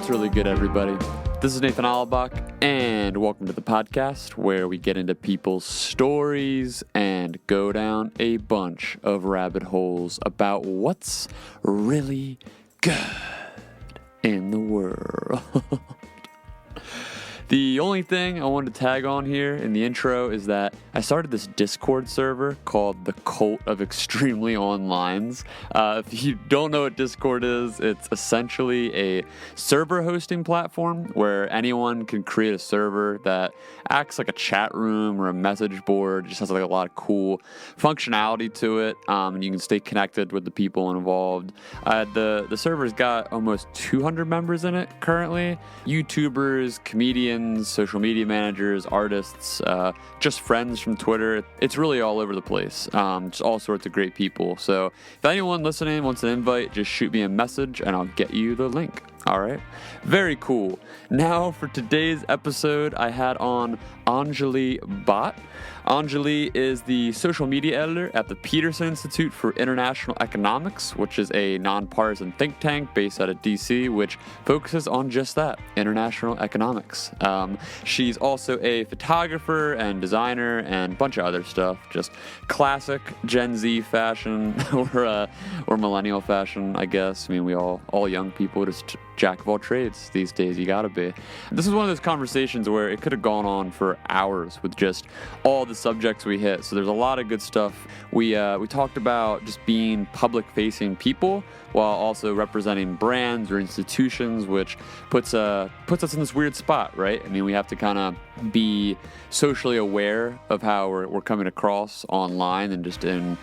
What's really good, everybody? This is Nathan Alabach, and welcome to the podcast where we get into people's stories and go down a bunch of rabbit holes about what's really good in the world. The only thing I wanted to tag on here in the intro is that I started this Discord server called the Cult of Extremely Onlines. If you don't know what Discord is, it's essentially a server hosting platform where anyone can create a server that acts like a chat room or a message board. It just has like a lot of cool functionality to it, and you can stay connected with the people involved. The server's got almost 200 members in it currently. YouTubers, comedians, social media managers, artists, just friends from Twitter. It's really all over the place. Just all sorts of great people. So if anyone listening wants an invite, just shoot me a message and I'll get you the link. All right. Very cool. Now for today's episode, I had on Anjali Bhatt. Anjali is the social media editor at the Peterson Institute for International Economics, which is a nonpartisan think tank based out of DC, which focuses on just that, international economics. She's also a photographer and designer and a bunch of other stuff, just classic Gen Z fashion or millennial fashion, I guess. I mean, we all young people, just jack of all trades these days. You gotta be. This is one of those conversations where it could have gone on for hours with just all the subjects we hit. So there's a lot of good stuff. We talked about just being public-facing people while also representing brands or institutions, which puts us in this weird spot, right? I mean, we have to kind of be socially aware of how we're coming across online and just in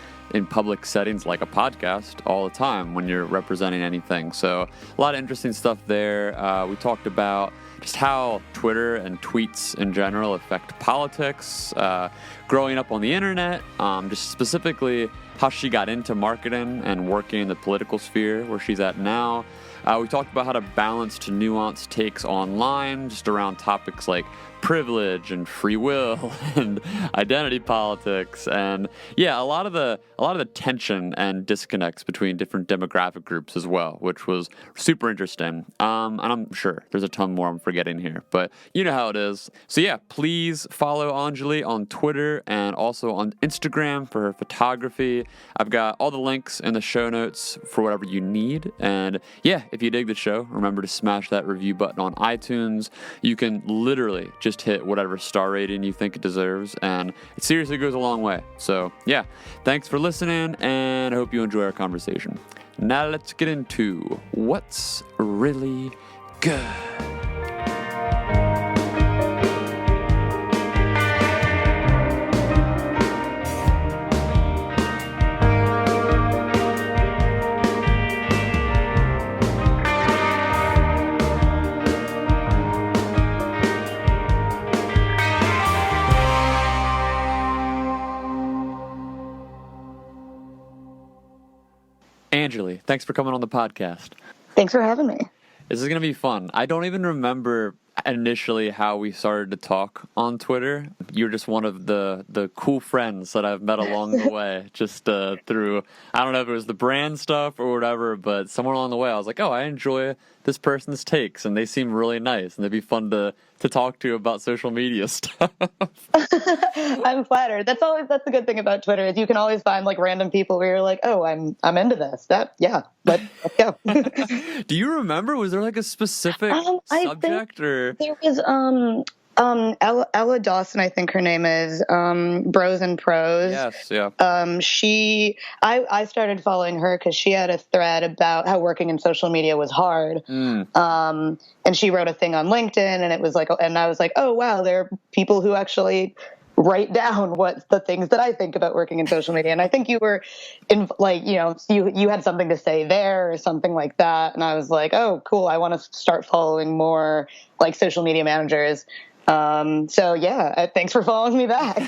public settings like a podcast all the time when you're representing anything. So a lot of interesting stuff there. We talked about just how Twitter and tweets in general affect politics, growing up on the internet, just specifically how she got into marketing and working in the political sphere where she's at now. We talked about how to balance to nuanced takes online, just around topics like privilege and free will and identity politics, and yeah, a lot of the tension and disconnects between different demographic groups as well, which was super interesting. And I'm sure there's a ton more I'm forgetting here, but you know how it is. So yeah, please follow Anjali on Twitter and also on Instagram for her photography. I've got all the links in the show notes for whatever you need. And yeah, if you dig the show, remember to smash that review button on iTunes. You can literally just hit whatever star rating you think it deserves, and it seriously goes a long way. So yeah, thanks for listening, and I hope you enjoy our conversation. Now let's get into what's really good. Anjali, thanks for coming on the podcast. Thanks for having me. This is going to be fun. I don't even remember initially how we started to talk on Twitter. You're just one of the cool friends that I've met along the way, just through, I don't know if it was the brand stuff or whatever, but somewhere along the way I was like, oh, I enjoy this person's takes and they seem really nice and they'd be fun to talk to about social media stuff. I'm flattered. That's the good thing about Twitter is you can always find like random people where you're like, oh, I'm into this. Let's go. Do you remember? Was there like a specific subject or? There was Ella Dawson, I think her name is, Bros and Pros. Yes, yeah. I started following her because she had a thread about how working in social media was hard. And she wrote a thing on LinkedIn, and it was like, and I was like, oh wow, there are people who actually write down what the things that I think about working in social media. And I think you were in you had something to say there or something like that. And I was like, oh, cool. I want to start following more like social media managers. So yeah, thanks for following me back.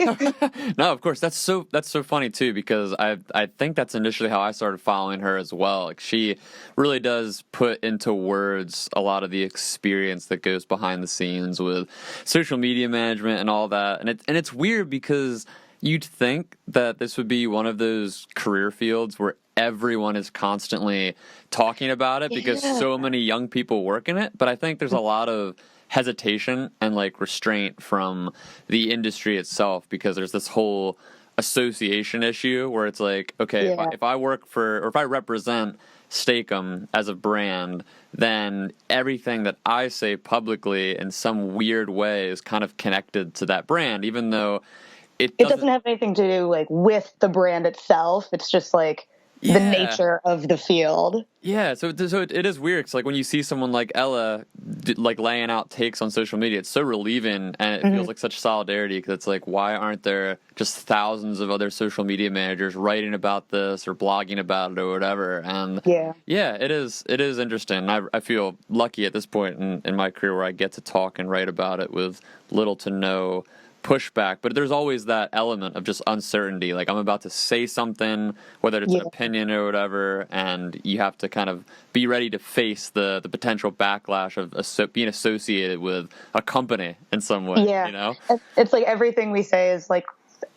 No, of course. That's so funny too, because I think that's initially how I started following her as well. Like she really does put into words a lot of the experience that goes behind the scenes with social media management and all that. And it's weird because you'd think that this would be one of those career fields where everyone is constantly talking about it because so many young people work in it. But I think there's a lot of hesitation and like restraint from the industry itself because there's this whole association issue where it's like, okay, if I work for, or if I represent Steak-umm as a brand, then everything that I say publicly in some weird way is kind of connected to that brand, even though it doesn't have anything to do like with the brand itself. It's just like the nature of the field. Yeah, so it is weird. It's like when you see someone like Ella like laying out takes on social media, it's so relieving and it feels like such solidarity because it's like, why aren't there just thousands of other social media managers writing about this or blogging about it or whatever? And it is interesting. I feel lucky at this point in my career where I get to talk and write about it with little to no pushback, but there's always that element of just uncertainty. Like I'm about to say something, whether it's an opinion or whatever, and you have to kind of be ready to face the potential backlash of being associated with a company in some way. You know, it's like everything we say is like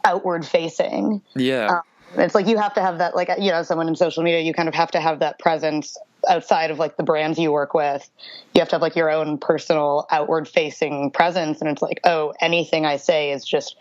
outward facing. It's like you have to have that, like, you know, someone in social media, you kind of have to have that presence outside of like the brands you work with. You have to have like your own personal outward facing presence. And it's like, oh, anything I say is just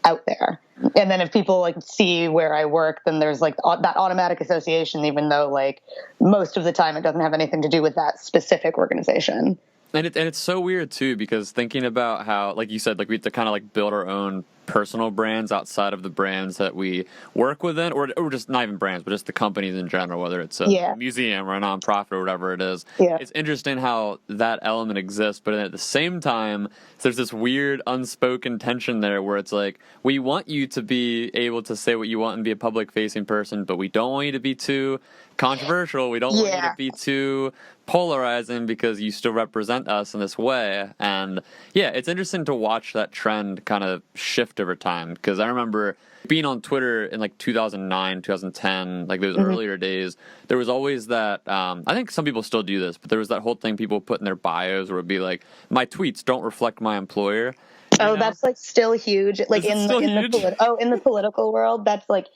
out there. And then if people like see where I work, then there's like that automatic association, even though like most of the time it doesn't have anything to do with that specific organization. And it's so weird too, because thinking about how, like you said, like we have to kind of like build our own personal brands outside of the brands that we work within, or just not even brands, but just the companies in general, whether it's a museum or a nonprofit or whatever it is. It's interesting how that element exists, but at the same time, there's this weird unspoken tension there where it's like, we want you to be able to say what you want and be a public facing person, but we don't want you to be too controversial. We don't want you to be too polarizing because you still represent us in this way. And it's interesting to watch that trend kind of shift over time, because I remember being on Twitter in like 2009, 2010, like those earlier days, there was always that, I think some people still do this, but there was that whole thing people put in their bios where it'd be like, my tweets don't reflect my employer. Oh, that's like still huge. Like in the political world, that's like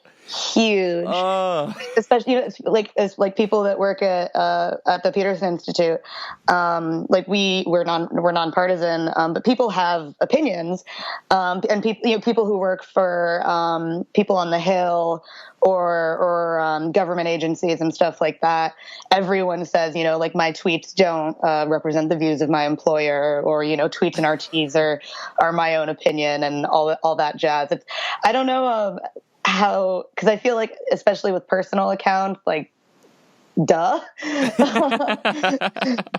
huge. Especially like people that work at the Peterson Institute. Like we're nonpartisan, but people have opinions, and people who work for people on the Hill or government agencies and stuff like that. Everyone says, you know, like my tweets don't represent the views of my employer, or, you know, tweets and RTs are my own opinion and all that jazz. I don't know how, because I feel like, especially with personal accounts, like, duh.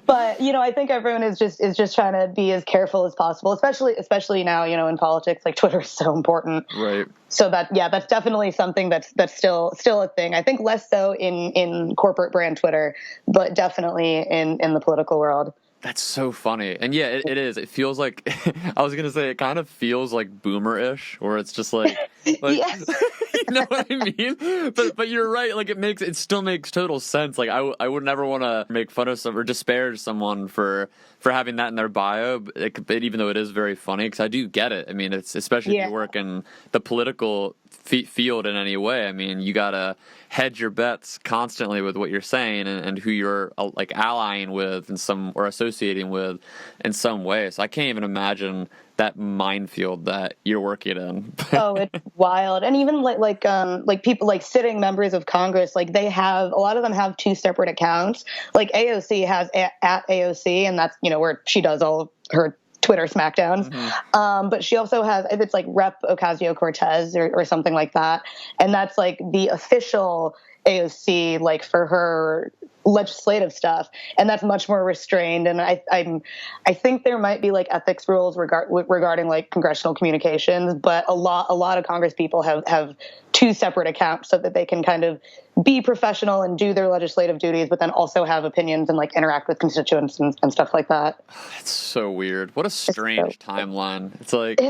But, you know, I think everyone is just trying to be as careful as possible, especially now, you know, in politics, like Twitter is so important. Right. So that's definitely something that's still a thing. I think less so in corporate brand Twitter, but definitely in the political world. That's so funny. And yeah, it is. It feels like, I was going to say, it kind of feels like boomer-ish, where it's just like Yes. you know what I mean? But you're right. Like it still makes total sense. Like I would never want to make fun of or disparage someone for having that in their bio, even though it is very funny, because I do get it. I mean, it's especially if you work in the political field in any way. I mean, you gotta hedge your bets constantly with what you're saying and who you're like allying with or associating with in some way. So I can't even imagine that minefield that you're working in. Oh, it's wild. And even like people like sitting members of Congress, like a lot of them have two separate accounts. Like AOC has at AOC, and that's, you know, where she does all of her Twitter smackdowns. Mm-hmm. But she also has, if it's like Rep Ocasio-Cortez or something like that. And that's like the official AOC, like for her legislative stuff, and that's much more restrained. And I think there might be like ethics rules regarding like congressional communications, but a lot of Congress people have two separate accounts so that they can kind of be professional and do their legislative duties, but then also have opinions and like interact with constituents and stuff like that. It's so weird. What a strange timeline. It's like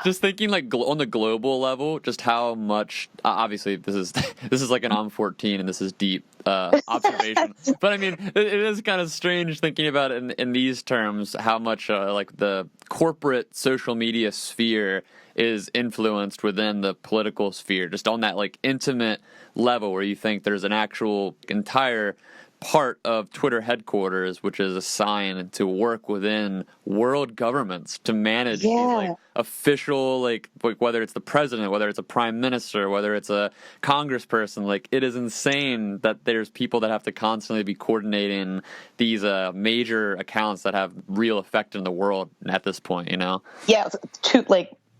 just thinking like on the global level, just how much. Obviously, this is like an I'm 14, and this is deep observation. But I mean, it is kind of strange thinking about it in these terms, how much like the corporate social media sphere is influenced within the political sphere, just on that like intimate level where you think there's an actual entire part of Twitter headquarters which is assigned to work within world governments to manage these like official like whether it's the president, whether it's a prime minister, whether it's a congressperson. Like, it is insane that there's people that have to constantly be coordinating these major accounts that have real effect in the world at this point, you know? Yeah,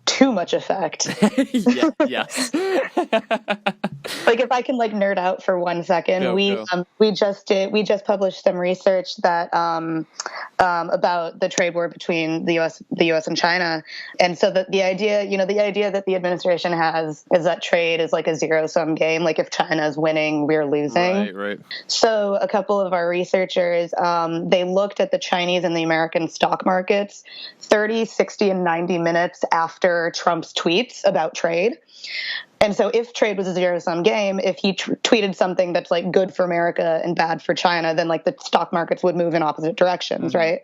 too much effect. Yes. Like, if I can like nerd out for 1 second, we just published some research that about the trade war between the U.S. and China, and so the idea that the administration has is that trade is like a zero-sum game. Like, if China is winning, we're losing. Right. So a couple of our researchers they looked at the Chinese and the American stock markets 30, 60, and 90 minutes after Trump's tweets about trade. And so if trade was a zero-sum game, if he tweeted something that's like good for America and bad for China, then like the stock markets would move in opposite directions, right?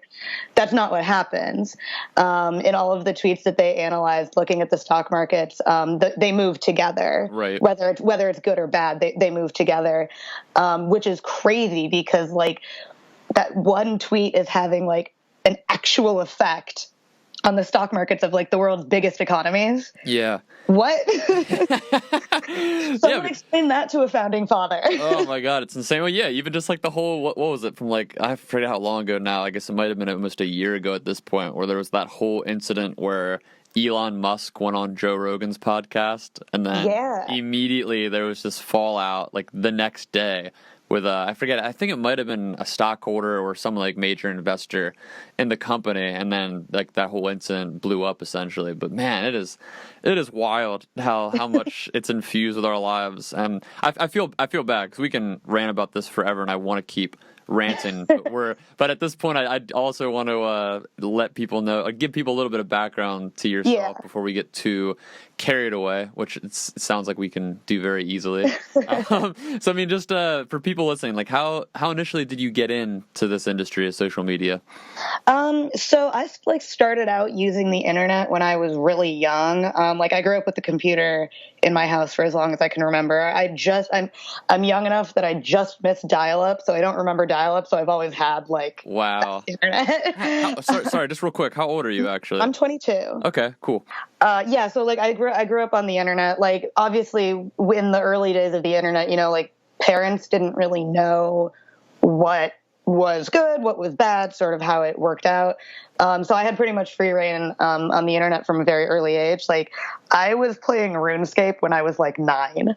That's not what happens. In all of the tweets that they analyzed looking at the stock markets, they move together. Right. Whether it's good or bad, they move together, which is crazy because like that one tweet is having like an actual effect on the stock markets of like the world's biggest economies. Yeah. What? Someone explain that to a founding father. Oh my God, it's insane. Well, yeah, even just like the whole, what was it from like, I forget how long ago now, I guess it might have been almost a year ago at this point, where there was that whole incident where Elon Musk went on Joe Rogan's podcast, and then immediately there was this fallout like the next day with I think it might have been a stockholder or some like major investor in the company, and then like that whole incident blew up essentially. But man, it is wild how much it's infused with our lives, and I feel bad because we can rant about this forever, and I want to keep ranting, but at this point I also want to let people know, give people a little bit of background to yourself before we get too carried away, which it sounds like we can do very easily. So I mean, just for people listening, like how initially did you get into this industry of social media? So I like started out using the internet when I was really young. Like, I grew up with the computer in my house for as long as I can remember. I'm young enough that I just missed dial-up, so I don't remember dial-up. So I've always had like internet. Sorry, just real quick. How old are you actually? I'm 22. Okay, cool. So like I grew up on the internet. Like, obviously in the early days of the internet, you know, like parents didn't really know what was good, what was bad, sort of how it worked out. So I had pretty much free reign on the internet from a very early age. Like, I was playing RuneScape when I was like 9.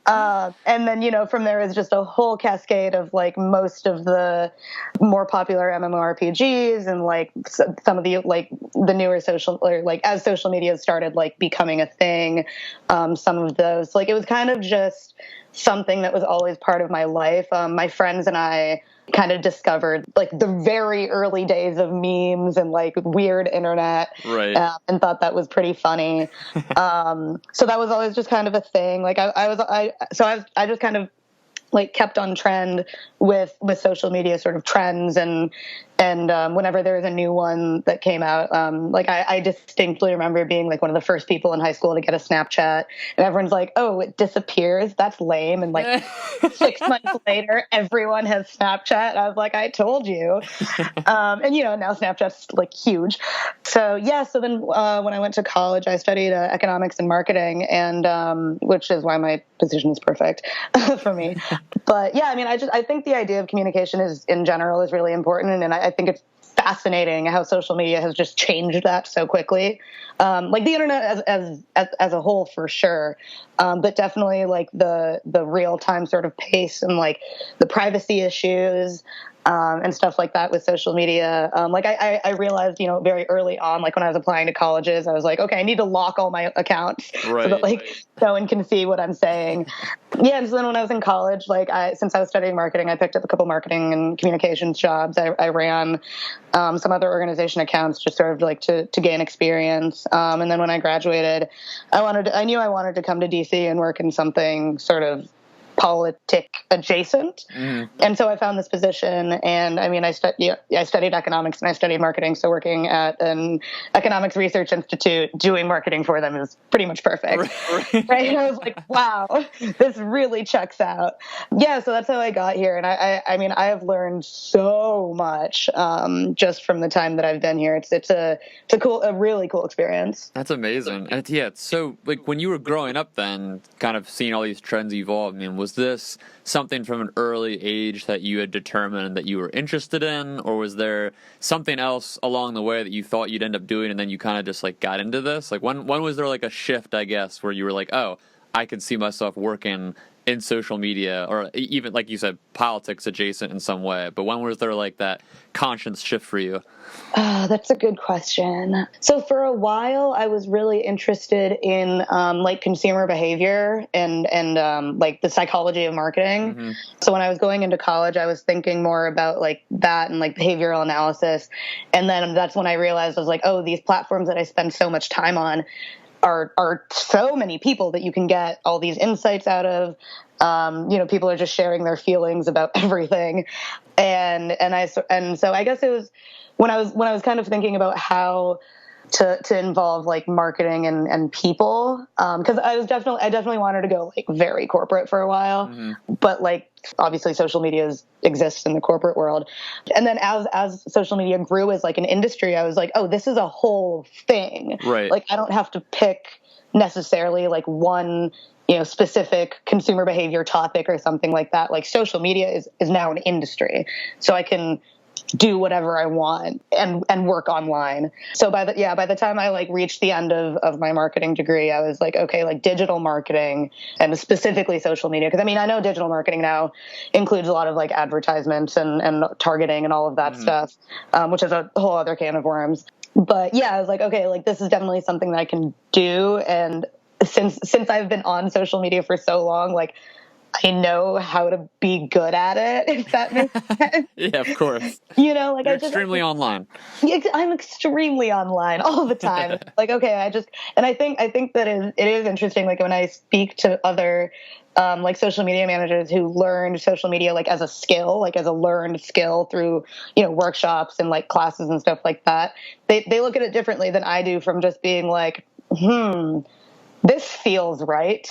And then, you know, from there is just a whole cascade of like most of the more popular MMORPGs and like some of the like the newer social, or like as social media started like becoming a thing, some of those, like, it was kind of just something that was always part of my life. My friends and I kind of discovered like the very early days of memes and like weird internet, right? And thought that was pretty funny. So that was always just kind of a thing. Like I just kind of like kept on trend with social media sort of trends, and whenever there was a new one that came out, like I distinctly remember being like one of the first people in high school to get a Snapchat, and everyone's like, "Oh, it disappears? That's lame." And like 6 months later, everyone has Snapchat. I was like, "I told you." And you know, now Snapchat's like huge. So yeah. So then when I went to college, I studied economics and marketing, and which is why my position is perfect for me. But yeah, I mean, I think the idea of communication in general is really important, and I think it's fascinating how social media has just changed that so quickly. Like the internet as a whole, for sure, but definitely like the real time sort of pace and like the privacy issues. And stuff like that with social media. Like I realized, you know, very early on, like when I was applying to colleges, I was like, okay, I need to lock all my accounts so that like no one can see what I'm saying. Yeah. And so then when I was in college, like since I was studying marketing, I picked up a couple marketing and communications jobs. I ran some other organization accounts just sort of like to gain experience. And then when I graduated, I knew I wanted to come to DC and work in something sort of politic adjacent. And so I found this position, and I mean, I studied economics and I studied marketing. So working at an economics research institute doing marketing for them is pretty much perfect. Right? I was like, wow, this really checks out. Yeah. So that's how I got here. And I mean, I have learned so much, just from the time that I've been here. It's a really cool experience. That's amazing. And it's so, like, when you were growing up then, kind of seeing all these trends evolve, I mean, was this something from an early age that you had determined that you were interested in, or was there something else along the way that you thought you'd end up doing and then you kind of just, like, got into this? Like, when was there, like, a shift, I guess, where you were like, oh, I could see myself working in social media, or even, like you said, politics adjacent in some way? But when was there, like, that conscience shift for you? That's a good question. So for a while, I was really interested in like consumer behavior and like the psychology of marketing. So when I was going into college, I was thinking more about like that and like behavioral analysis. And then that's when I realized I was like, oh, these platforms that I spend so much time on are so many people that you can get all these insights out of. People are just sharing their feelings about everything. And so I guess it was when I was kind of thinking about how to involve like marketing and people. Cause I definitely wanted to go like very corporate for a while, but like obviously social media exists in the corporate world. And then as social media grew as like an industry, I was like, oh, this is a whole thing. Right. Like I don't have to pick necessarily like one, specific consumer behavior topic or something like that. Like social media is now an industry. So I can do whatever I want and work online. So by the time I like reached the end of my marketing degree, I was like, okay, like digital marketing and specifically social media. Cause I mean, I know digital marketing now includes a lot of like advertisements and targeting and all of that stuff, which is a whole other can of worms. But yeah, I was like, okay, like this is definitely something that I can do. And since I've been on social media for so long, like I know how to be good at it, if that makes sense. Yeah, of course. Like You're extremely online. I'm extremely online all the time. Like, okay, I think that it is interesting. Like when I speak to other, like social media managers who learned social media, like as a skill, like as a learned skill through, workshops and like classes and stuff like that. They look at it differently than I do from just being like, this feels right.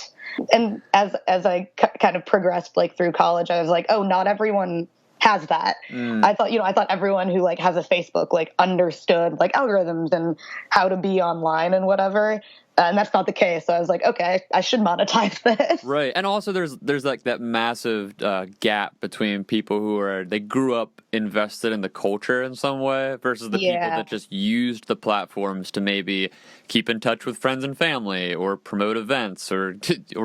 And as I kind of progressed like through college, I was like, oh, not everyone has that. I thought everyone who like has a Facebook like understood like algorithms and how to be online and whatever. And that's not the case. So I was like, okay, I should monetize this. Right. And also there's like that massive gap between people who they grew up invested in the culture in some way versus the people that just used the platforms to maybe keep in touch with friends and family or promote events or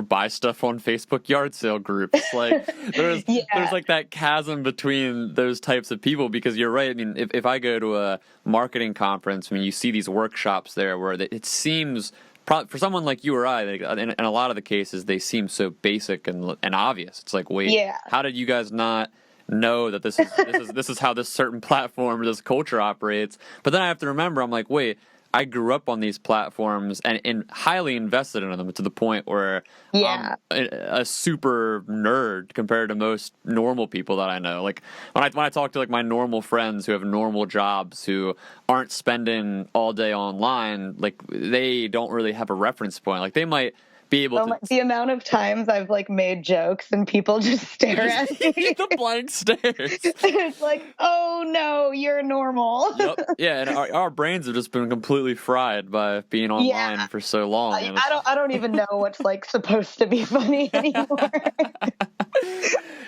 buy stuff on Facebook yard sale groups. Like there's like that chasm between those types of people, because you're right. I mean, if I go to a marketing conference, I mean, you see these workshops there where it seems, for someone like you or I, in a lot of the cases, they seem so basic and obvious. It's like, wait, how did you guys not know that this is how this certain platform or this culture operates? But then I have to remember, I'm like, wait, I grew up on these platforms and highly invested in them to the point where I'm a super nerd compared to most normal people that I know. Like when I talk to like my normal friends who have normal jobs who aren't spending all day online, like they don't really have a reference point. Like they might be able to. The amount of times I've like made jokes and people just stare at me. The blank stares. It's like, oh no, you're normal. Yep. Yeah, and our brains have just been completely fried by being online for so long. I don't even know what's like supposed to be funny anymore.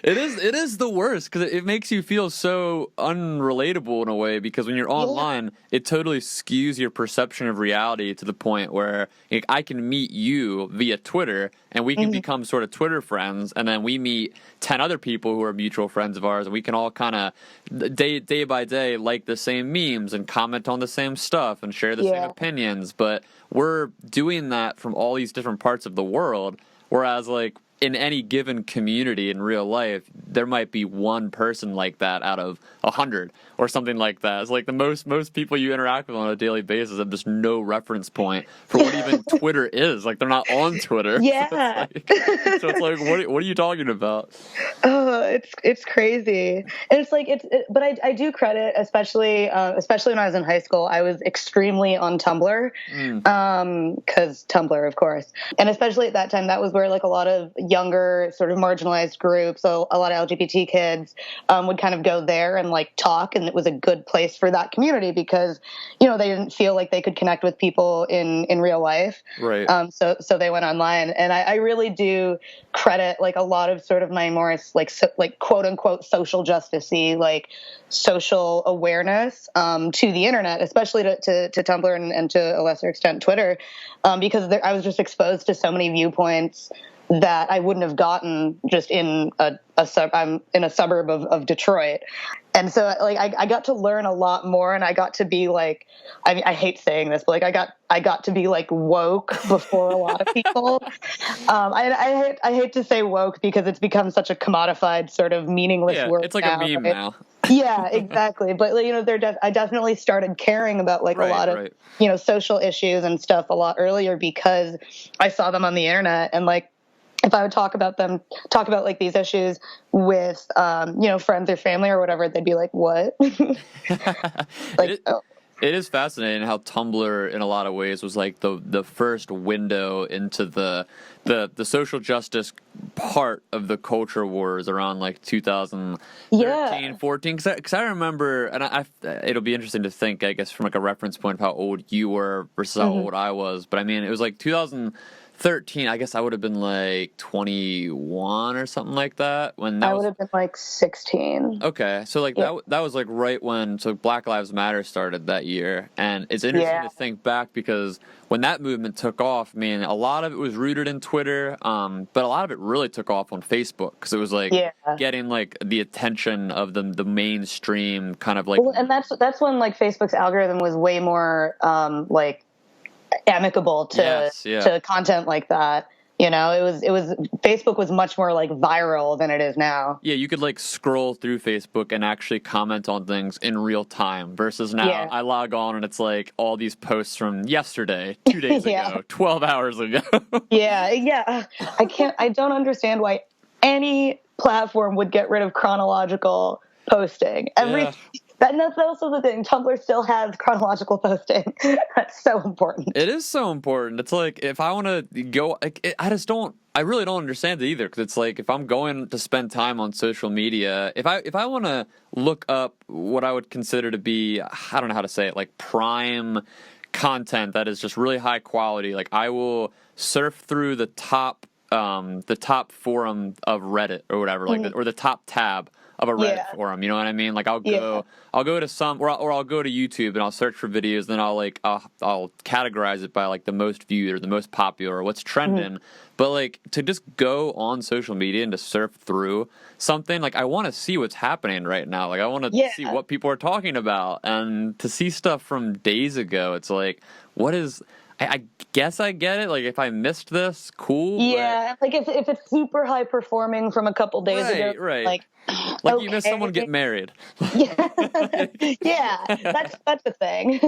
It is the worst because it makes you feel so unrelatable in a way, because when you're online, it totally skews your perception of reality to the point where I can meet you via Twitter and we can become sort of Twitter friends, and then we meet 10 other people who are mutual friends of ours, and we can all kind of day by day like the same memes and comment on the same stuff and share the same opinions, but we're doing that from all these different parts of the world, whereas like in any given community in real life, there might be one person like that out of 100 or something like that. It's like the most people you interact with on a daily basis have just no reference point for what even Twitter is. Like, they're not on Twitter. Yeah. So it's like, what are you talking about? Oh, it's crazy, and it's like but I do credit, especially when I was in high school, I was extremely on Tumblr, because Tumblr, of course, and especially at that time, that was where like a lot of younger sort of marginalized groups, so a lot of LGBT kids would kind of go there and like talk, and it was a good place for that community because they didn't feel like they could connect with people in real life, right? So they went online, and I really do credit like a lot of sort of my more like quote unquote social justice-y, like social awareness to the internet, especially to Tumblr and to a lesser extent Twitter, because I was just exposed to so many viewpoints that I wouldn't have gotten just in I'm in a suburb of Detroit. And so like I got to learn a lot more, and I got to be like, I mean, I hate saying this, but like I got to be like woke before a lot of people. I hate to say woke because it's become such a commodified sort of meaningless word. It's like now, a meme now. Yeah, exactly. But I definitely started caring about like a lot of social issues and stuff a lot earlier because I saw them on the internet, and like if I would talk about like these issues with friends or family or whatever, they'd be like, "What?" Like, It is fascinating how Tumblr, in a lot of ways, was like the first window into the social justice part of the culture wars around like 2013, 14. Because I remember, and it'll be interesting to think, I guess, from like a reference point of how old you were versus how old I was. But I mean, it was like 2013. I guess I would have been like 21 or something like that when I would have been like 16. Okay, so like that was like right when Black Lives Matter started that year, and it's interesting to think back because when that movement took off, I mean, a lot of it was rooted in Twitter, but a lot of it really took off on Facebook because it was like getting like the attention of the mainstream kind of like. Well, and that's when like Facebook's algorithm was way more like amicable to content like that. It was Facebook was much more like viral than it is now. Yeah, you could like scroll through Facebook and actually comment on things in real time versus now I log on and it's like all these posts from yesterday, 2 days ago, 12 hours ago. I don't understand why any platform would get rid of chronological posting. And that's also the thing. Tumblr still has chronological posting. That's so important. It is so important. It's like if I want to go, I really don't understand it either. Because it's like if I'm going to spend time on social media, if I want to look up what I would consider to be, I don't know how to say it, like prime content that is just really high quality. Like I will surf through the top forum of Reddit or whatever, like or the top tab of a Reddit forum, you know what I mean? Like I'll go to some, or I'll go to YouTube and I'll search for videos, then I'll categorize it by like the most viewed or the most popular or what's trending. But like to just go on social media and to surf through something, like I want to see what's happening right now. Like I want to see what people are talking about, and to see stuff from days ago, it's like, what is? I guess I get it. Like, if I missed this, cool. Yeah, like if it's super high performing from a couple days ago, right. Like okay. You missed someone get married. Yeah, that's the thing.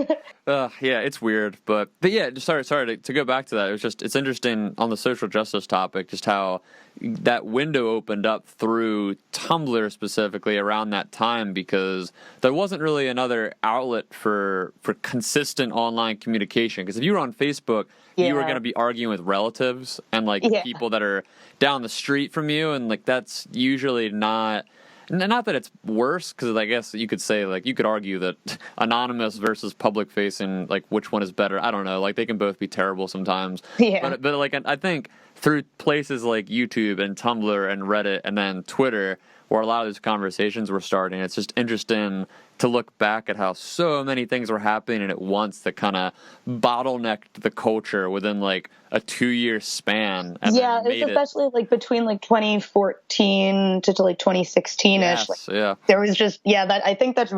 Yeah, it's weird, but yeah. Sorry to go back to that. It's interesting on the social justice topic, just how that window opened up through Tumblr specifically around that time, because there wasn't really another outlet for consistent online communication. Because if you were on Facebook, you were going to be arguing with relatives and like people that are down the street from you, and like that's usually not that it's worse, because I guess you could say, like, you could argue that anonymous versus public facing, like, which one is better? I don't know. Like, they can both be terrible sometimes. Yeah. But like, I think through places like YouTube and Tumblr and Reddit and then Twitter, where a lot of these conversations were starting, it's just interesting to look back at how so many things were happening at once that kind of bottlenecked the culture within like a 2-year span. And it's especially like between like 2014 to like 2016ish. Yes, there was just I think that's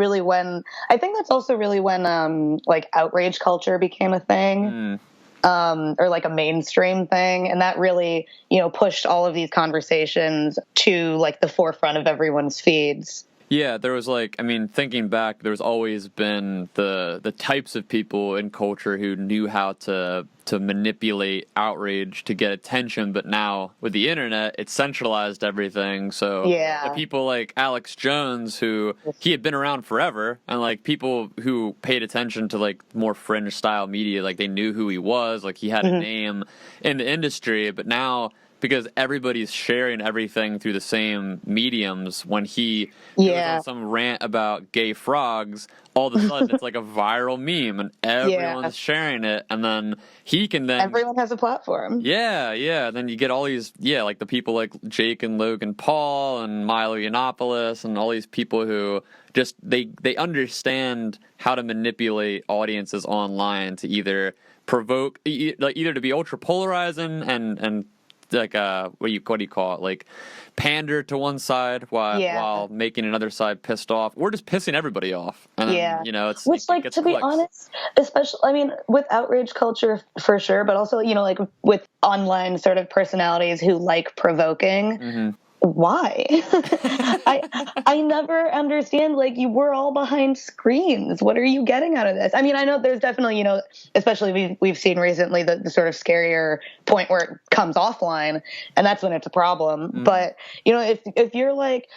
also really when like outrage culture became a thing. or like a mainstream thing. And that really, pushed all of these conversations to like the forefront of everyone's feeds. Yeah, there was thinking back, there's always been the types of people in culture who knew how to manipulate outrage to get attention, but now with the internet, it's centralized everything. So the people like Alex Jones, who he had been around forever, and like people who paid attention to like more fringe style media, like they knew who he was, like he had a name in the industry, but now because everybody's sharing everything through the same mediums, when he goes on some rant about gay frogs, all of a sudden it's like a viral meme and everyone's sharing it, and then he can then... Everyone has a platform. Yeah. Then you get all these, like the people like Jake and Logan Paul and Milo Yiannopoulos and all these people who just, they understand how to manipulate audiences online to either provoke, either to be ultra polarizing and like what do you call it, like pander to one side while making another side pissed off, or just pissing everybody off. And it's which, like, to be honest, especially with outrage culture for sure, but also like with online sort of personalities who like provoking. Why? I never understand, like, we're all behind screens. What are you getting out of this? I mean, I know there's definitely, especially we've seen recently the sort of scarier point where it comes offline, and that's when it's a problem. But, if you're like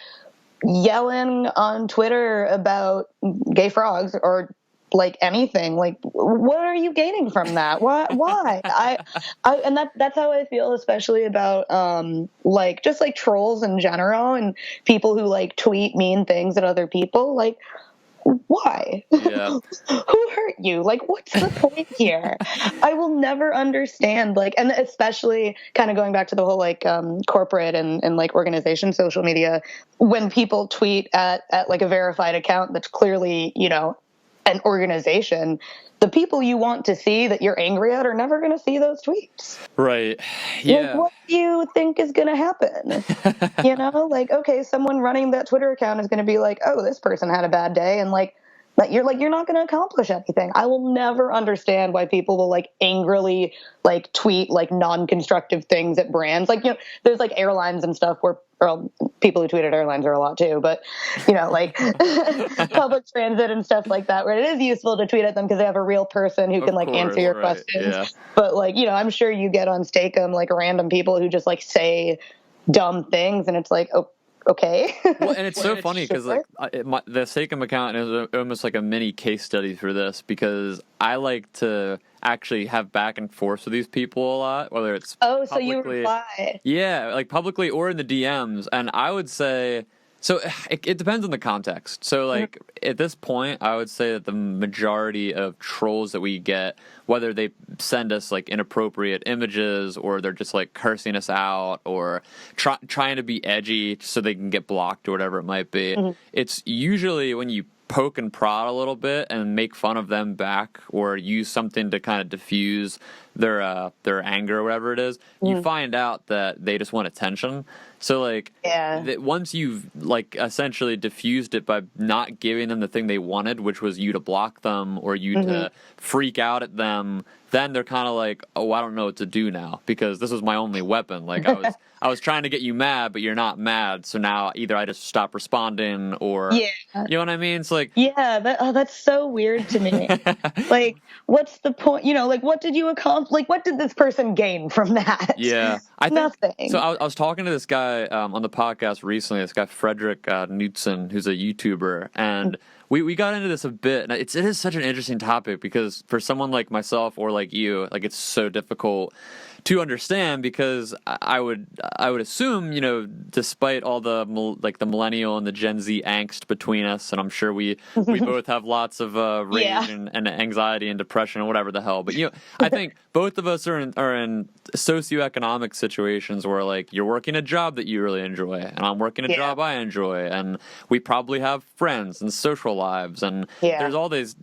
yelling on Twitter about gay frogs or like anything, like what are you gaining from that? Why? And that's how I feel, especially about like just like trolls in general and people who like tweet mean things at other people. Like, why? Yeah. Who hurt you? Like, what's the point here? I will never understand, like, and especially kind of going back to the whole like corporate and like organization social media, when people tweet at like a verified account that's clearly, an organization, the people you want to see that you're angry at are never going to see those tweets. Right. Yeah. Like, what do you think is going to happen? Like, okay, someone running that Twitter account is going to be like, oh, this person had a bad day. And like, you're not going to accomplish anything. I will never understand why people will like angrily like tweet like non-constructive things at brands. Like, there's like airlines and stuff where people who tweet at airlines are a lot too, but like public transit and stuff like that, where it is useful to tweet at them because they have a real person who can like answer your questions. Yeah. But like, I'm sure you get on Steakum like random people who just like say dumb things, and it's like, oh, okay. Well, and it's so funny because like the Steakum account is almost like a mini case study for this, because I like to actually have back and forth with these people a lot, whether it's so you reply. Yeah, like publicly or in the DMs. And I would say, so it depends on the context. So like at this point, I would say that the majority of trolls that we get, whether they send us like inappropriate images or they're just like cursing us out or trying to be edgy so they can get blocked or whatever it might be, it's usually when you poke and prod a little bit and make fun of them back or use something to kind of diffuse their anger or whatever it is, you find out that they just want attention. So like once you've like essentially diffused it by not giving them the thing they wanted, which was you to block them or you to freak out at them, then they're kind of like, oh, I don't know what to do now because this was my only weapon. Like I was trying to get you mad, but you're not mad. So now either I just stop responding or, you know what I mean? It's like, that's so weird to me. Like, what's the point? Like, what did you accomplish? Like, what did this person gain from that? Yeah. Nothing. So I was talking to this guy on the podcast recently, this guy Frederick Knudsen, who's a YouTuber, and we got into this a bit, and it is such an interesting topic because for someone like myself or like you, like it's so difficult to understand because I would assume, despite all the like the millennial and the Gen Z angst between us, and I'm sure we both have lots of rage and anxiety and depression and whatever the hell. But I think both of us are in socioeconomic situations where like you're working a job that you really enjoy, and I'm working a job I enjoy, and we probably have friends and social lives, and there's all these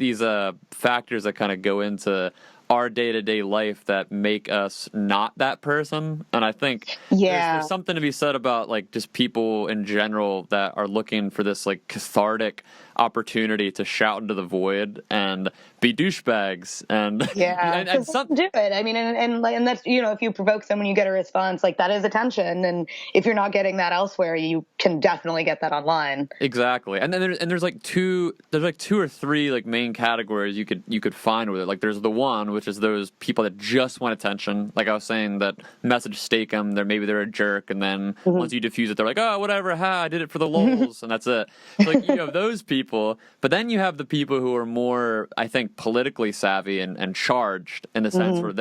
factors that kind of go into our day-to-day life that make us not that person. And I think there's something to be said about like just people in general that are looking for this like cathartic opportunity to shout into the void and be douchebags and and some do it. I mean, and that's, you know, if you provoke someone, you get a response. Like, that is attention, and if you're not getting that elsewhere, you can definitely get that online. Exactly. And then there's like two or three like main categories you could find with it. Like, there's the one, which is those people that just want attention. Like I was saying, that message stake them. Maybe they're a jerk, and then once you diffuse it, they're like, oh, whatever, I did it for the lols, and that's it. So, like, you have those people, but then you have the people who are more, I think, politically savvy and charged in the sense where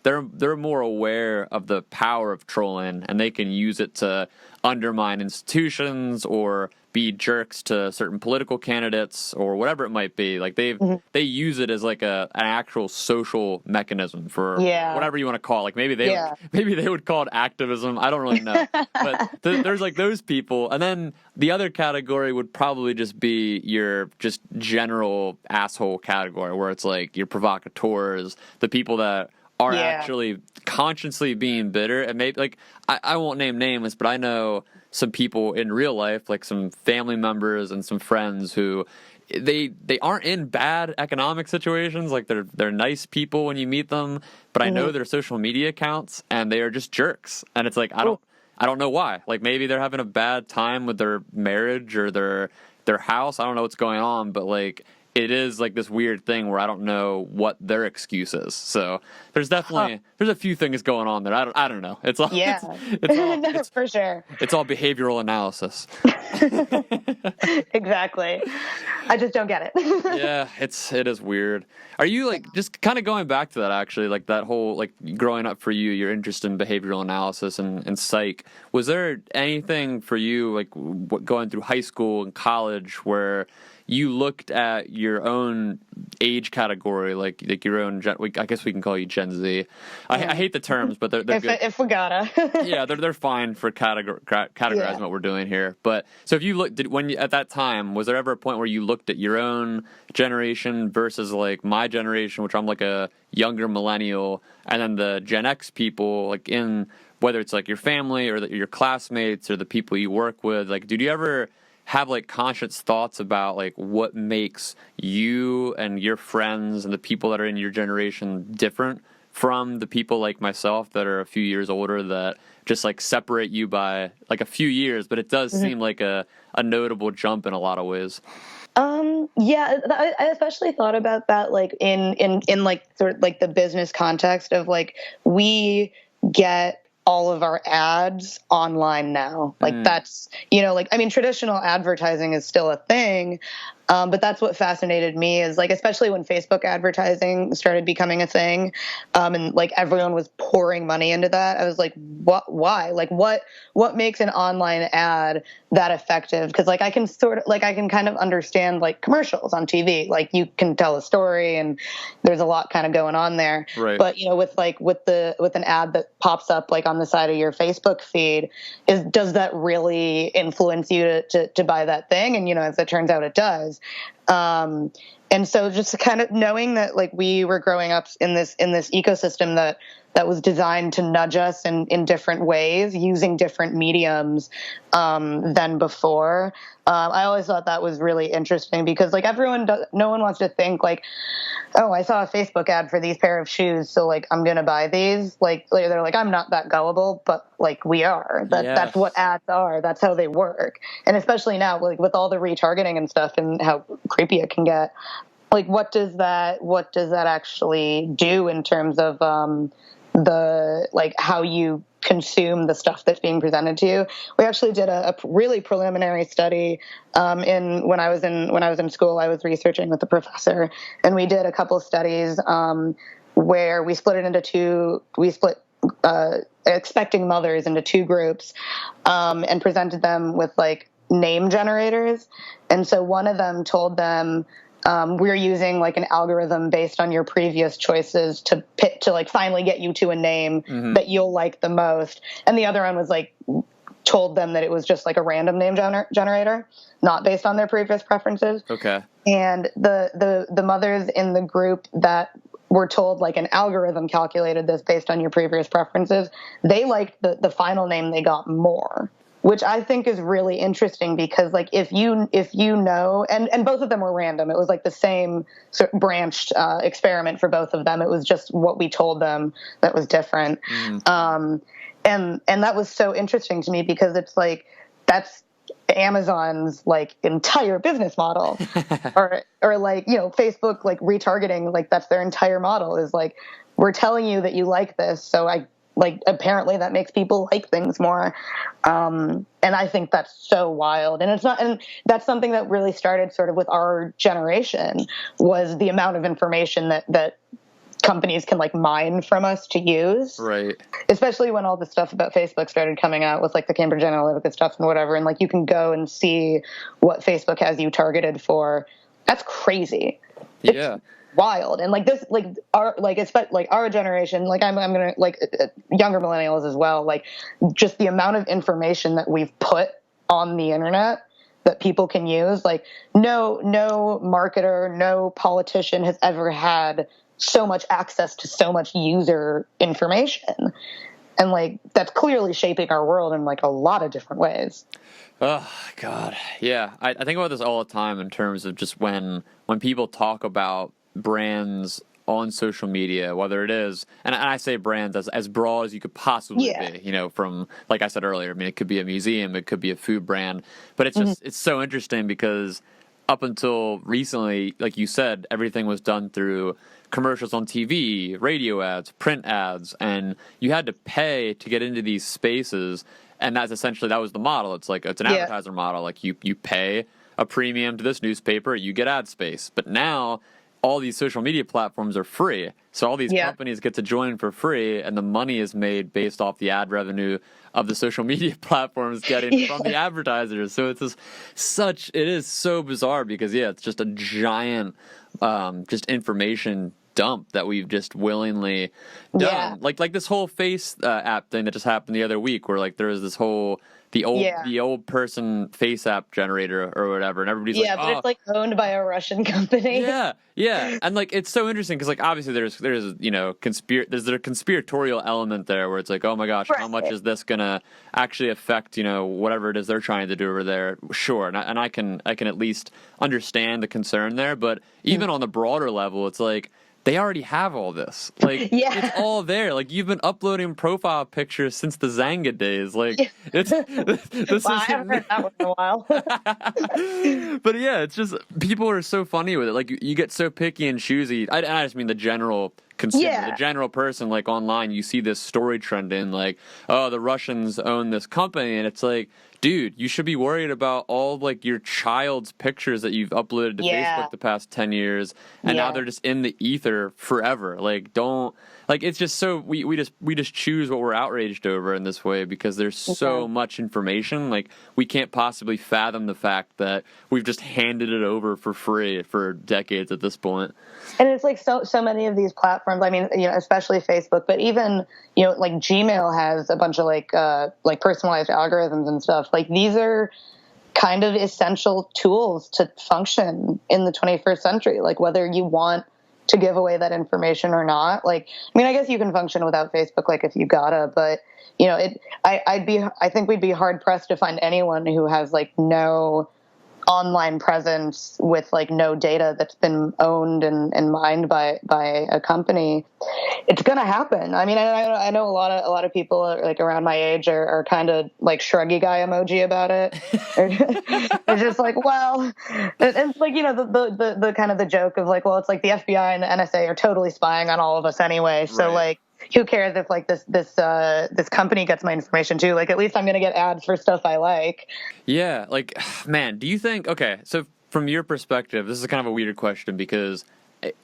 they're more aware of the power of trolling, and they can use it to undermine institutions or be jerks to certain political candidates or whatever it might be. Like they use it as like an actual social mechanism for whatever you want to call it. Like maybe they would call it activism. I don't really know. But there's like those people, and then the other category would probably just be your just general asshole category, where it's like your provocateurs, the people that are actually consciously being bitter. And maybe, like, I won't name names, but I know some people in real life, like some family members and some friends who they aren't in bad economic situations. Like they're nice people when you meet them, but I know their social media accounts and they are just jerks. And it's like, I don't know why. Like maybe they're having a bad time with their marriage or their house. I don't know what's going on, but like, it is like this weird thing where I don't know what their excuse is. So there's definitely there's a few things going on there. I don't know. It's all it's for sure. It's all behavioral analysis. Exactly. I just don't get it. Yeah, it is weird. Are you like just kind of going back to that actually, like that whole like growing up for you, your interest in behavioral analysis and psych? Was there anything for you like going through high school and college where you looked at your own age category, like your own, I guess we can call you Gen Z. I hate the terms, but they're good. If we gotta. Yeah, they're fine for categorizing what we're doing here. But so if you at that time, was there ever a point where you looked at your own generation versus like my generation, which I'm like a younger millennial, and then the Gen X people, like in whether it's like your family or your classmates or the people you work with, like did you ever have like conscious thoughts about like what makes you and your friends and the people that are in your generation different from the people like myself that are a few years older that just like separate you by like a few years, but it does seem like a notable jump in a lot of ways. I especially thought about that like in like sort of like the business context of like we get all of our ads online now. Like that's, you know, like, I mean, traditional advertising is still a thing. But that's what fascinated me is like, especially when Facebook advertising started becoming a thing, and like everyone was pouring money into that. I was like, why? Like what makes an online ad that effective? Cause like I can kind of understand like commercials on TV, like you can tell a story and there's a lot kind of going on there. Right. But you know, with an ad that pops up like on the side of your Facebook feed, does that really influence you to buy that thing? And you know, as it turns out, it does. And so just kind of knowing that like we were growing up in this ecosystem that was designed to nudge us in different ways using different mediums than before. I always thought that was really interesting because like no one wants to think like, oh, I saw a Facebook ad for these pair of shoes, so like I'm gonna buy these. Like they're like, I'm not that gullible, but like we are. That's what ads are. That's how they work. And especially now, like with all the retargeting and stuff and how creepy it can get. Like what does that actually do in terms of the like how you consume the stuff that's being presented to you? We actually did a really preliminary study when I was in school. I was researching with the professor, and we did a couple studies where we split expecting mothers into two groups and presented them with like name generators. And so one of them told them, we're using like an algorithm based on your previous choices to like finally get you to a name that you'll like the most. And the other one was like told them that it was just like a random name generator, not based on their previous preferences. Okay. And the mothers in the group that were told like an algorithm calculated this based on your previous preferences, they liked the final name they got more, which I think is really interesting because like if you know, and both of them were random. It was like the same sort of branched experiment for both of them. It was just what we told them that was different. And that was so interesting to me because it's like that's Amazon's like entire business model, or like, you know, Facebook like retargeting, like that's their entire model is like, we're telling you that you like this, so I like apparently that makes people like things more, and I think that's so wild. And it's not, and that's something that really started sort of with our generation, was the amount of information that companies can like mine from us to use. Right. Especially when all the stuff about Facebook started coming out with like the Cambridge Analytica stuff and whatever. And like you can go and see what Facebook has you targeted for. That's crazy. Yeah. It's wild. And like this, like our generation, like I'm going to like younger millennials as well. Like just the amount of information that we've put on the internet that people can use. Like no marketer, no politician has ever had so much access to so much user information, and like that's clearly shaping our world in like a lot of different ways. Oh God, yeah. I think about this all the time in terms of just when people talk about brands on social media, whether it is, and I say brands as broad as you could possibly be, you know, from, like I said earlier, I mean, it could be a museum, it could be a food brand, but it's just, it's so interesting because up until recently, like you said, everything was done through commercials on TV, radio ads, print ads, and you had to pay to get into these spaces, and that was the model. It's like, it's an advertiser model. Like you pay a premium to this newspaper, you get ad space. But now all these social media platforms are free. So all these companies get to join for free, and the money is made based off the ad revenue of the social media platforms getting from the advertisers. So it is so bizarre because, it's just a giant just information dump that we've just willingly done. Like this whole face app thing that just happened the other week, where like there was this whole the old person face app generator or whatever, and everybody's like, but it's like owned by a Russian company. And like it's so interesting because like obviously there's you know there's a conspiratorial element there where it's like, oh my gosh, how much is this gonna actually affect, you know, whatever it is they're trying to do over there? Sure, and I can at least understand the concern there, but even on the broader level, it's like, they already have all this. Like, it's all there. Like, you've been uploading profile pictures since the Zanga days. Like, it's... I haven't heard that one in a while. But yeah, it's just, people are so funny with it. Like, you get so picky and choosy. I just mean the general consumer, the general person, like, online, you see this story trending, like, oh, the Russians own this company, and it's like, dude, you should be worried about all like your child's pictures that you've uploaded to Facebook the past 10 years, and now they're just in the ether forever. Like, don't, like, it's just so we just choose what we're outraged over in this way because there's so much information. Like, we can't possibly fathom the fact that we've just handed it over for free for decades at this point. And it's like so many of these platforms, I mean, you know, especially Facebook, but even, you know, like Gmail has a bunch of like personalized algorithms and stuff. Like, these are kind of essential tools to function in the 21st century. Like, whether you want to give away that information or not. Like, I mean, I guess you can function without Facebook, like if you gotta, but you know, I think we'd be hard pressed to find anyone who has like no online presence with like no data that's been owned and mined by a company. It's gonna happen. I mean, I know a lot of people like around my age are kind of like shruggy guy emoji about it. They're just like, well, it's like, you know, the kind of the joke of like, well, it's like the FBI and the NSA are totally spying on all of us anyway. So like, who cares if like this company gets my information too? Like, at least I'm gonna get ads for stuff I like. Yeah, like, man, do you think? Okay, so from your perspective, this is kind of a weird question because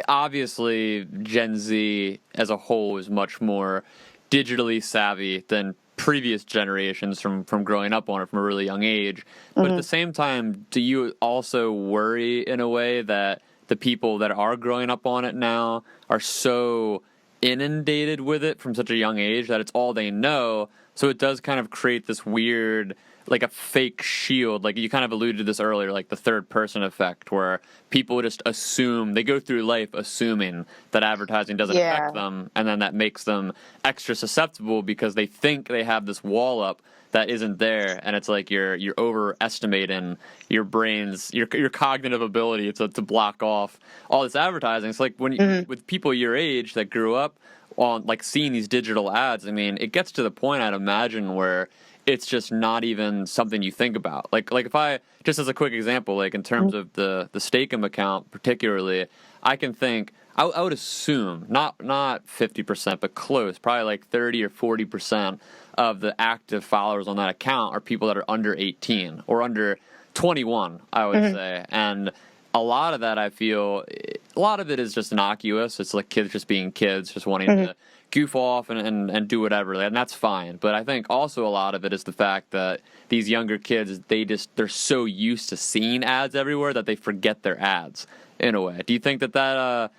obviously Gen Z as a whole is much more digitally savvy than previous generations from growing up on it from a really young age. But at the same time, do you also worry in a way that the people that are growing up on it now are so inundated with it from such a young age that it's all they know, so it does kind of create this weird like a fake shield. Like you kind of alluded to this earlier, like the third person effect, where people just assume, they go through life assuming that advertising doesn't affect them, and then that makes them extra susceptible because they think they have this wall up that isn't there, and it's like you're overestimating your brain's your cognitive ability to block off all this advertising. It's like when with people your age that grew up on like seeing these digital ads, I mean, it gets to the point, I'd imagine, where it's just not even something you think about. Like if I, just as a quick example, like in terms of the Steakum account particularly, I can think, I would assume not 50%, but close, probably like 30 or 40% of the active followers on that account are people that are under 18 or under 21, I would say. And a lot of that, I feel, a lot of it is just innocuous. It's like kids just being kids, just wanting to goof off and do whatever, and that's fine. But I think also a lot of it is the fact that these younger kids, they're so used to seeing ads everywhere that they forget their ads in a way. Do you think that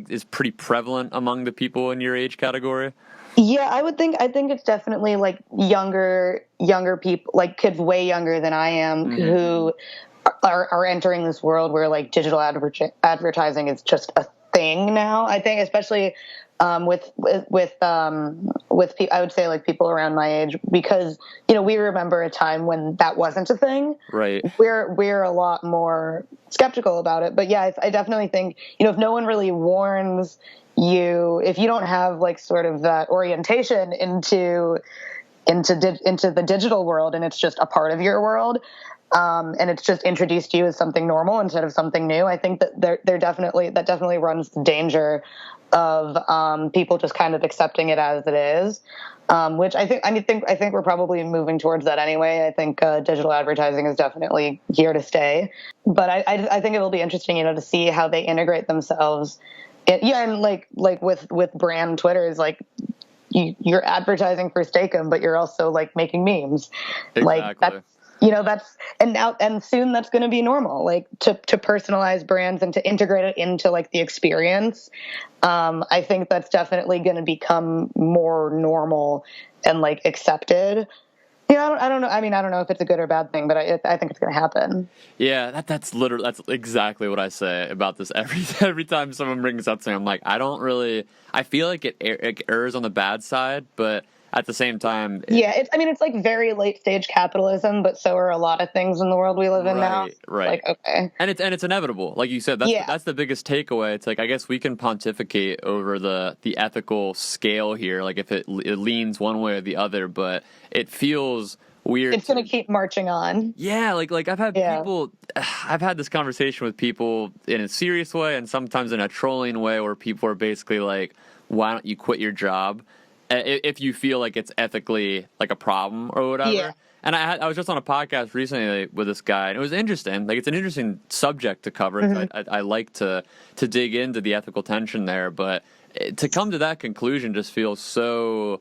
is pretty prevalent among the people in your age category? Yeah, I think it's definitely like younger people, like kids way younger than I am, who are entering this world where like digital advertising is just a thing now. I think especially with I would say like people around my age, because we remember a time when that wasn't a thing. Right. We're a lot more skeptical about it. But yeah, I definitely think if no one really warns you, if you don't have like sort of that orientation into the digital world, and it's just a part of your world, and it's just introduced to you as something normal instead of something new, I think that that definitely runs the danger of people just kind of accepting it as it is, which I think we're probably moving towards that anyway. I think digital advertising is definitely here to stay, but I think it'll be interesting, to see how they integrate themselves. And like with brand Twitter is like you're advertising for Steakum, but you're also like making memes. Exactly. Like and soon that's going to be normal, like to personalize brands and to integrate it into like the experience. I think that's definitely going to become more normal and like accepted. I don't know. I mean, I don't know if it's a good or bad thing, but I think it's going to happen. Yeah, that's exactly what I say about this every time someone brings up something. I'm like, I feel like it errs on the bad side, but at the same time, it's like very late stage capitalism, but so are a lot of things in the world we live in now. Right. Like, okay. And it's inevitable. Like you said, that's the biggest takeaway. It's like, I guess we can pontificate over the ethical scale here, like if it leans one way or the other, but it feels weird. It's going to keep marching on. Yeah, like I've had this conversation with people in a serious way and sometimes in a trolling way, where people are basically like, why don't you quit your job if you feel like it's ethically like a problem or whatever. Yeah. And I was just on a podcast recently with this guy, and it was interesting. Like, it's an interesting subject to cover. I like to dig into the ethical tension there, but to come to that conclusion just feels so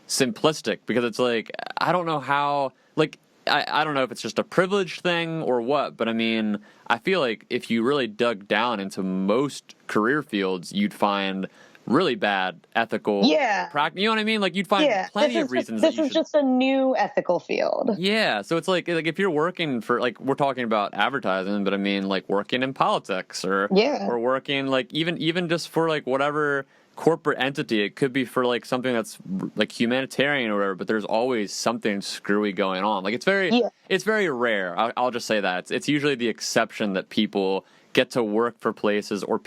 simplistic, because it's like, I don't know how, like, I don't know if it's just a privilege thing or what, but I mean, I feel like if you really dug down into most career fields, you'd find really bad ethical practice. You know what I mean? Like, you'd find plenty of reasons. This is just a new ethical field. Yeah. So it's like if you're working for, like, we're talking about advertising, but I mean, like, working in politics or working, like, even just for, like, whatever corporate entity. It could be for, like, something that's, like, humanitarian or whatever, but there's always something screwy going on. Like, it's very rare. I'll just say that. It's usually the exception that people get to work for places or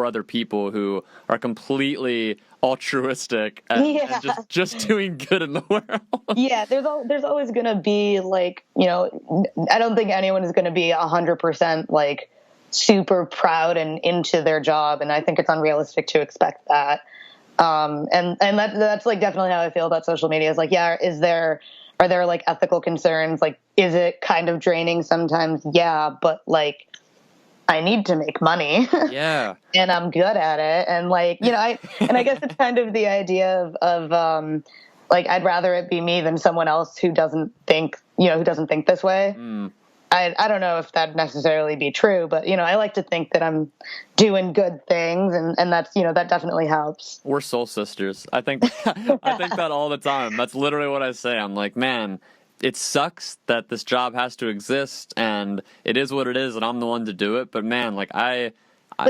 other people who are completely altruistic and just doing good in the world. Yeah, there's always going to be, like, I don't think anyone is going to be 100% like super proud and into their job, and I think it's unrealistic to expect that. And that's like definitely how I feel about social media. Is like, are there like ethical concerns? Like, is it kind of draining sometimes? Yeah, but like, I need to make money. Yeah. And I'm good at it. And like, I guess it's kind of the idea of like, I'd rather it be me than someone else who doesn't think this way. I don't know if that'd necessarily be true, but I like to think that I'm doing good things, and that's that definitely helps. We're soul sisters. I think that all the time. That's literally what I say. I'm like, man, it sucks that this job has to exist, and it is what it is, and I'm the one to do it. But man, like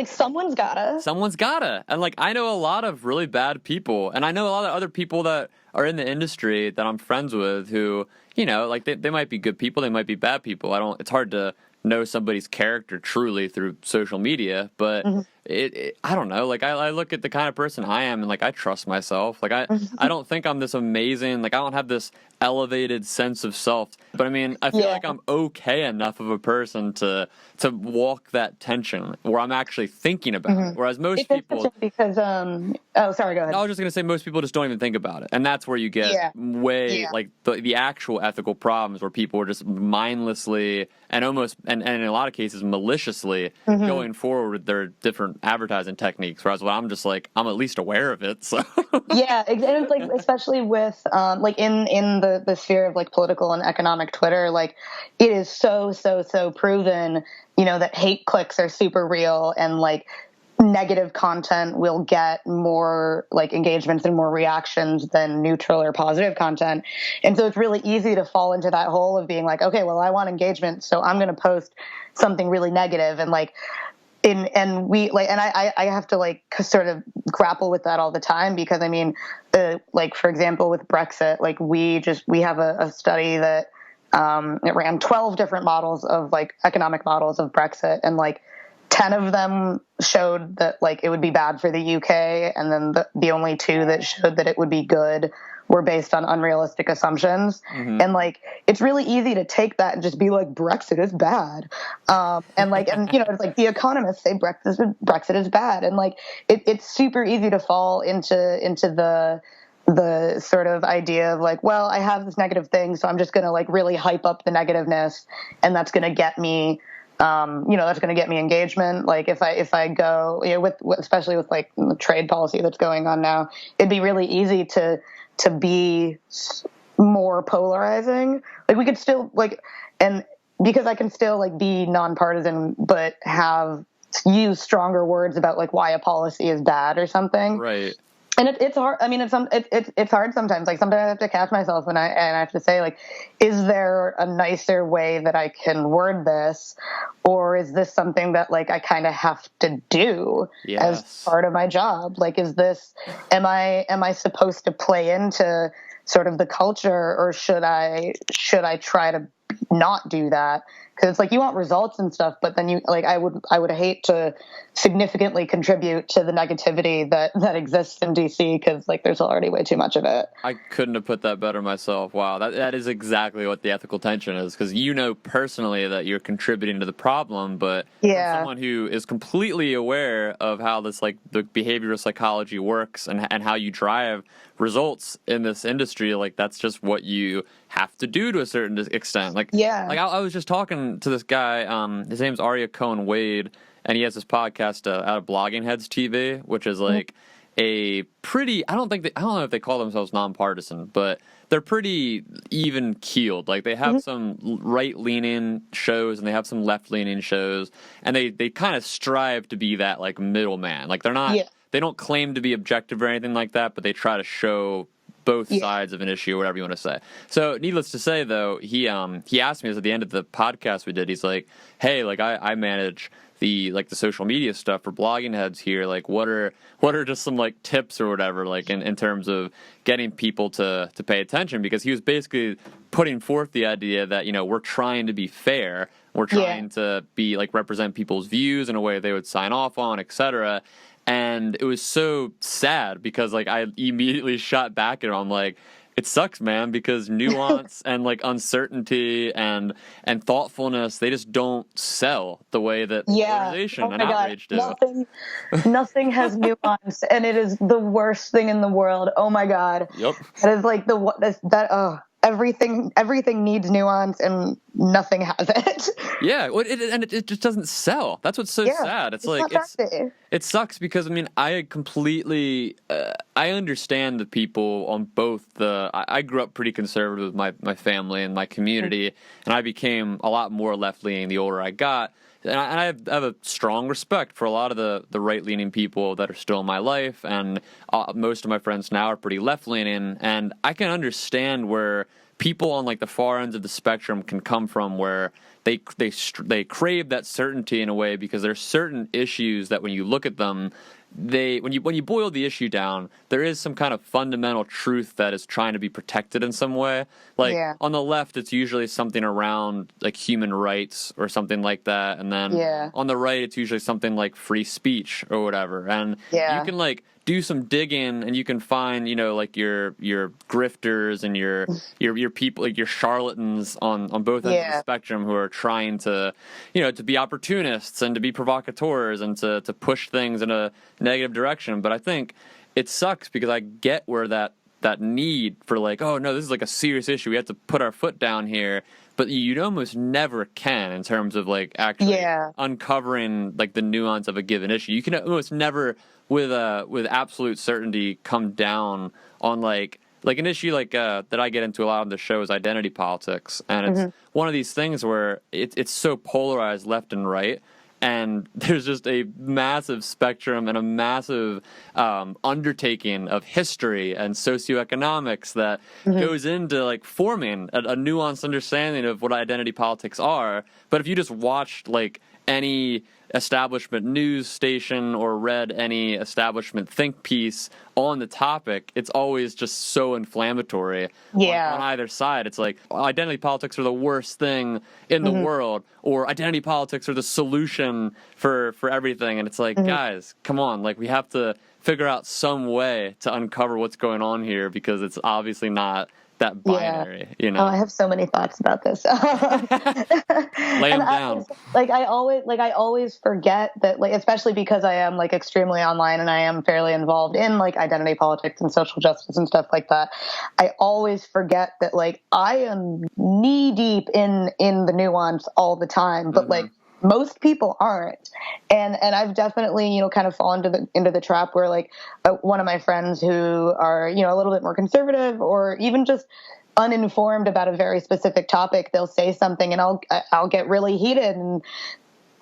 someone's gotta. And like I know a lot of really bad people, and I know a lot of other people that are in the industry that I'm friends with who, like they might be good people, they might be bad people. It's hard to know somebody's character truly through social media, but I don't know. Like I look at the kind of person I am, and like I trust myself. Like I don't think I'm this amazing. Like I don't have this elevated sense of self. But I mean, I feel like I'm okay enough of a person to walk that tension where I'm actually thinking about it. Whereas most people, because sorry, go ahead. I was just gonna say most people just don't even think about it, and that's where you get like the actual ethical problems where people are just mindlessly and almost and in a lot of cases maliciously going forward with their different advertising techniques. Whereas I'm just like I'm at least aware of it. So and it's like especially with like in the sphere of like political and economic Twitter, like it is so proven, that hate clicks are super real, and like negative content will get more like engagements and more reactions than neutral or positive content. And so it's really easy to fall into that hole of being like, okay, well, I want engagement, so I'm going to post something really negative. And like, I have to like sort of grapple with that all the time, because I mean, like for example, with Brexit, like we have a study that it ran 12 different models of like economic models of Brexit, and like 10 of them showed that like it would be bad for the UK, and then the only 2 that showed that it would be good were based on unrealistic assumptions. And like it's really easy to take that and just be like, Brexit is bad, and it's like the economists say Brexit is bad, and like it's super easy to fall into the sort of idea of like, well, I have this negative thing, so I'm just going to like really hype up the negativeness, and that's going to get me that's going to get me engagement. Like if I go, especially with like the trade policy that's going on now, it'd be really easy to be more polarizing. Like we could still like, and because I can still like be nonpartisan, but use stronger words about like why a policy is bad or something. Right. And it's hard. I mean, it's hard sometimes. Like sometimes I have to catch myself and I have to say like, is there a nicer way that I can word this, or is this something that like I kind of have to do as part of my job? Like, am I supposed to play into sort of the culture, or should I try to not do that? Because it's like you want results and stuff, but then I would hate to significantly contribute to the negativity that exists in DC, because like there's already way too much of it. I couldn't have put that better myself. Wow, that is exactly what the ethical tension is, because personally that you're contributing to the problem, but someone who is completely aware of how this like the behavioral psychology works and how you drive results in this industry, like that's just what you have to do to a certain extent. Like I was just talking to this guy, his name's Arya Cohen Wade, and he has this podcast out of Blogging Heads TV, which is like a pretty, I don't know if they call themselves nonpartisan, but they're pretty even keeled. Like they have some right leaning shows and they have some left leaning shows, and they kind of strive to be that like middleman. Like they're not, they don't claim to be objective or anything like that, but they try to show both sides of an issue, whatever you want to say. So needless to say, though, he asked me at the end of the podcast we did, he's like, hey, like I manage the social media stuff for Blogging Heads here. Like what are just some like tips or whatever, like in terms of getting people to pay attention? Because he was basically putting forth the idea that, we're trying to be fair. We're trying to be like represent people's views in a way they would sign off on, etc. And it was so sad because like I immediately shot back at him. I'm like, it sucks, man, because nuance and like uncertainty and thoughtfulness, they just don't sell the way that polarization and outrage do. Nothing has nuance, and it is the worst thing in the world. Oh my God. Yep. That is like everything needs nuance and nothing has it. Yeah, it just doesn't sell. That's what's so sad. It's like it sucks because I mean I completely I understand the people on both I grew up pretty conservative with my family and my community, and I became a lot more left leaning the older I got. And I have a strong respect for a lot of the right-leaning people that are still in my life, and most of my friends now are pretty left-leaning, and I can understand where people on like the far ends of the spectrum can come from, where they crave that certainty in a way, because there's certain issues that when you look at them, when you boil the issue down, there is some kind of fundamental truth that is trying to be protected in some way. Like on the left, it's usually something around like human rights or something like that, and then on the right, it's usually something like free speech or whatever. And you can like do some digging, and you can find, you know, like your grifters and your people, like your charlatans on both ends of the spectrum, who are trying to, you know, to be opportunists and to be provocateurs and to push things in a negative direction. But I think it sucks, because I get where that need for like, oh no, this is like a serious issue, we have to put our foot down here. But you almost never can, in terms of like actually uncovering like the nuance of a given issue. You can almost never, with absolute certainty, come down on like an issue like that I get into a lot on the show is identity politics, and it's one of these things where it's so polarized left and right. And there's just a massive spectrum and a massive undertaking of history and socioeconomics that goes into like forming a nuanced understanding of what identity politics are. But if you just watched like any establishment news station or read any establishment think piece on the topic, it's always just so inflammatory on either side. It's like identity politics are the worst thing in the world, or identity politics are the solution for everything. And it's like, guys, come on, like we have to figure out some way to uncover what's going on here, because it's obviously not that binary, you know. Oh, I have so many thoughts about this. Lay them down. I always forget that, like, especially because I am like extremely online and I am fairly involved in like identity politics and social justice and stuff like that. I always forget that like I am knee deep in the nuance all the time, but like most people aren't. And I've definitely, you know, kind of fallen into the trap where like one of my friends who are, you know, a little bit more conservative or even just uninformed about a very specific topic, they'll say something and I'll get really heated, and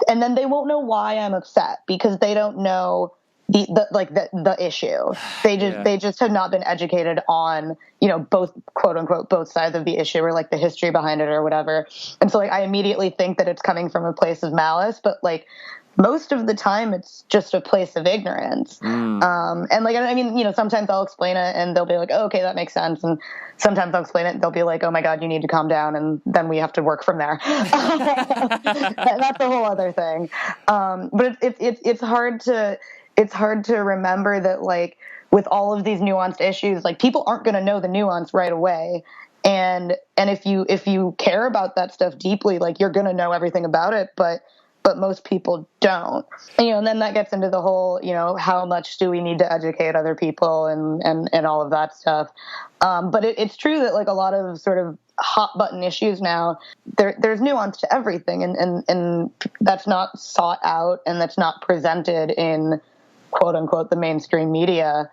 then they won't know why I'm upset, because they don't know the issue. They just have not been educated on, you know, both, quote unquote, both sides of the issue, or like the history behind it or whatever. And so like I immediately think that it's coming from a place of malice, but like most of the time it's just a place of ignorance. And like, I mean, you know, sometimes I'll explain it and they'll be like, oh, okay, that makes sense. And sometimes I'll explain it and they'll be like, oh my God, you need to calm down. And then we have to work from there. That's a whole other thing. But it's hard to remember that, like, with all of these nuanced issues, like people aren't going to know the nuance right away. And if you care about that stuff deeply, like you're going to know everything about it, but most people don't. And, you know, and then that gets into the whole, you know, how much do we need to educate other people and all of that stuff. But it's true that like a lot of sort of hot button issues now, there's nuance to everything, and that's not sought out and that's not presented in, quote unquote, the mainstream media.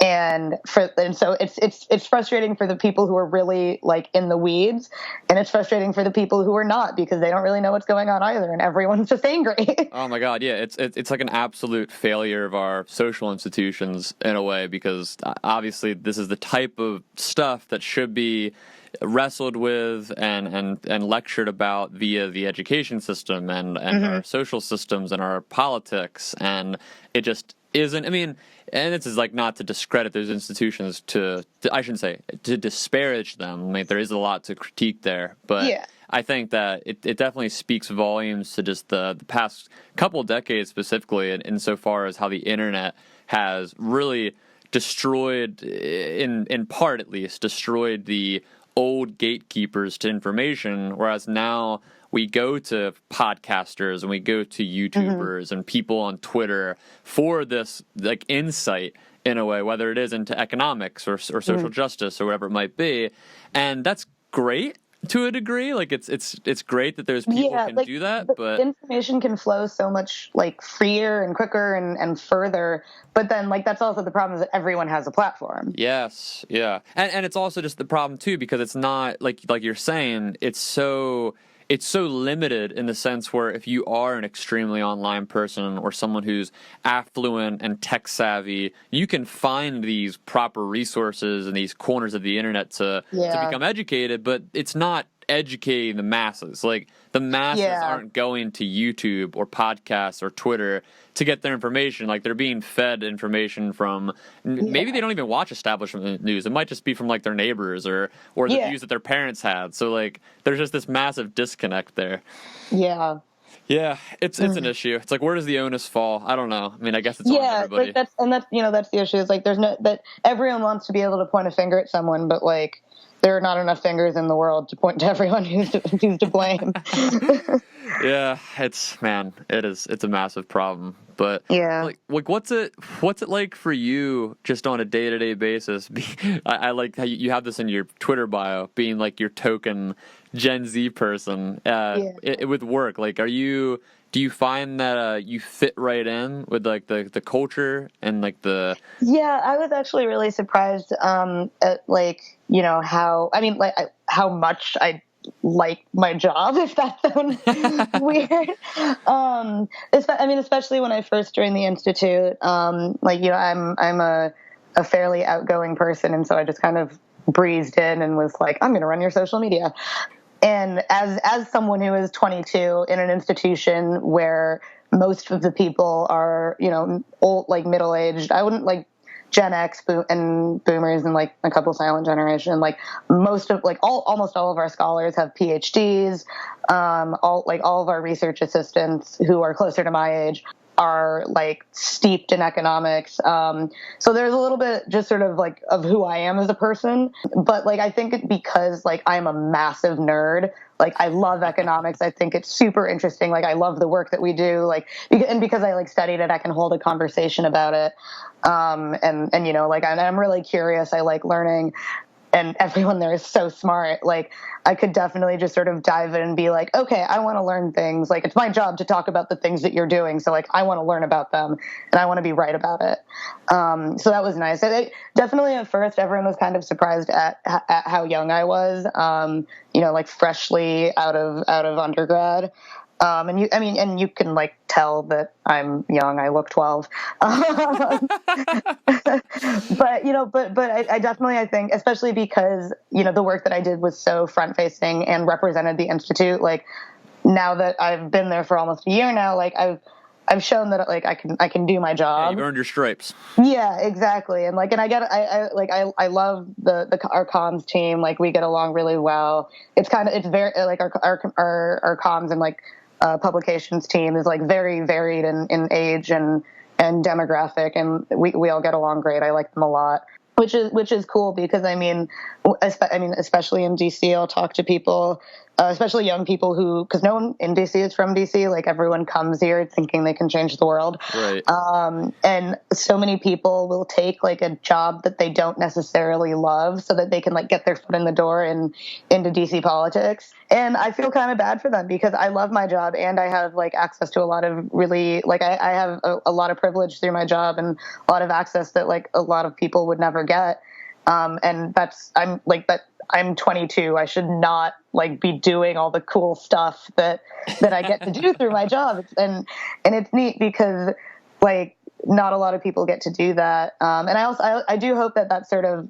And so it's frustrating for the people who are really like in the weeds, and it's frustrating for the people who are not, because they don't really know what's going on either, and everyone's just angry. Oh my God, yeah, it's like an absolute failure of our social institutions in a way, because obviously this is the type of stuff that should be wrestled with and lectured about via the education system and our social systems and our politics, and it just isn't. I mean, and this is like not to discredit those institutions, I shouldn't say to disparage them. I mean, there is a lot to critique there, but I think that it definitely speaks volumes to just the past couple decades specifically, and insofar as how the internet has really destroyed, in part at least, destroyed the old gatekeepers to information, whereas now we go to podcasters and we go to YouTubers and people on Twitter for this like insight in a way, whether it is into economics or social justice or whatever it might be. And that's great to a degree. Like it's great that there's people who can do that, but information can flow so much like freer and quicker and further. But then like that's also the problem, is that everyone has a platform. Yes, yeah. And it's also just the problem too, because it's not like you're saying, it's so it's so limited in the sense where if you are an extremely online person or someone who's affluent and tech savvy, you can find these proper resources and these corners of the internet to become educated, but it's not educating the masses. Like, the masses aren't going to YouTube or podcasts or Twitter to get their information. Like, they're being fed information from maybe they don't even watch establishment news. It might just be from like their neighbors or the views that their parents had. So like there's just this massive disconnect there. Yeah, it's an issue. It's like, where does the onus fall? I don't know. I mean, I guess it's on everybody. Like that's the issue. Is like that everyone wants to be able to point a finger at someone, but like there are not enough fingers in the world to point to everyone who's to blame. Yeah, it's a massive problem. But like what's it like for you just on a day-to-day basis? I like how you have this in your Twitter bio, being like your token Gen Z person with work. Like, do you find that you fit right in with like the culture and like the... Yeah, I was actually really surprised at like, how much I like my job, if that sounds weird. Especially when I first joined the Institute, I'm a fairly outgoing person, and so I just kind of breezed in and was like, I'm going to run your social media. And as someone who is 22 in an institution where most of the people are, old, like middle-aged, I wouldn't like Gen X and boomers and like a couple silent generation, like almost all of our scholars have PhDs. All of our research assistants who are closer to my age are like steeped in economics. So there's a little bit just sort of like of who I am as a person, but like, I think because like I'm a massive nerd, like I love economics. I think it's super interesting. Like I love the work that we do, like, and because I like studied it, I can hold a conversation about it. I'm really curious. I like learning. And everyone there is so smart. Like, I could definitely just sort of dive in and be like, okay, I want to learn things. Like, it's my job to talk about the things that you're doing. So, like, I want to learn about them and I want to be right about it. So that was nice. Definitely at first, everyone was kind of surprised at how young I was, like freshly out of undergrad. And you can like tell that I'm young. I look 12. But I definitely, I think, especially because, the work that I did was so front facing and represented the Institute. Like, now that I've been there for almost a year now, like I've shown that like I can do my job. Yeah, you've earned your stripes. Yeah, exactly. And like, and I love our comms team. Like, we get along really well. It's very like our comms and like, publications team is like very varied in age and demographic, and we all get along great. I like them a lot, which is cool because especially in DC, I'll talk to people, especially young people because no one in DC is from DC. Like, everyone comes here thinking they can change the world. Right. And so many people will take like a job that they don't necessarily love so that they can like get their foot in the door and into DC politics. And I feel kind of bad for them because I love my job and I have like access to a lot of really, like, I have a lot of privilege through my job and a lot of access that like a lot of people would never get. And I'm 22. I should not like be doing all the cool stuff that I get to do through my job. And it's neat because like not a lot of people get to do that. And I do hope that sort of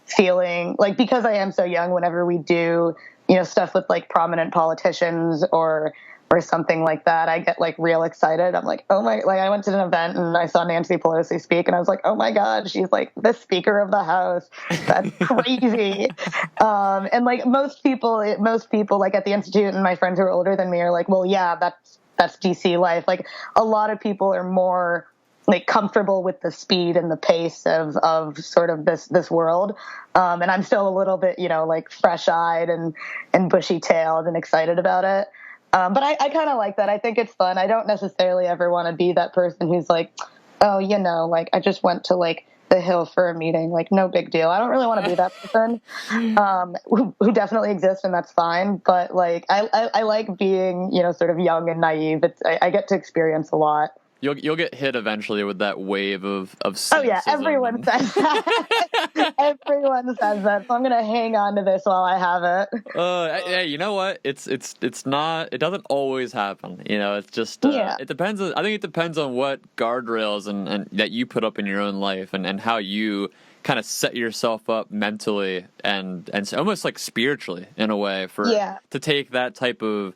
feeling, like, because I am so young, whenever we do, stuff with like prominent politicians or something like that, I get like real excited. I'm like, oh my, like I went to an event and I saw Nancy Pelosi speak and I was like, oh my God, she's like the Speaker of the House. That's crazy. And like most people like at the Institute and my friends who are older than me are like, well, yeah, that's DC life. Like, a lot of people are more like comfortable with the speed and the pace of sort of this world. And I'm still a little bit, like fresh eyed and bushy tailed and excited about it. But I kind of like that. I think it's fun. I don't necessarily ever want to be that person who's like, oh, like I just went to like the Hill for a meeting, like no big deal. I don't really want to be that person, who definitely exists, and that's fine. But like, I like being, sort of young and naive. I get to experience a lot. You'll get hit eventually with that wave of Oh yeah, cynicism. everyone says that. Everyone says that. So I'm gonna hang on to this while I have it. Hey, you know what? It's not. It doesn't always happen. You know, it's just. Yeah. It depends. I think it depends on what guardrails and that you put up in your own life and how you kind of set yourself up mentally and almost like spiritually in a way to take that type of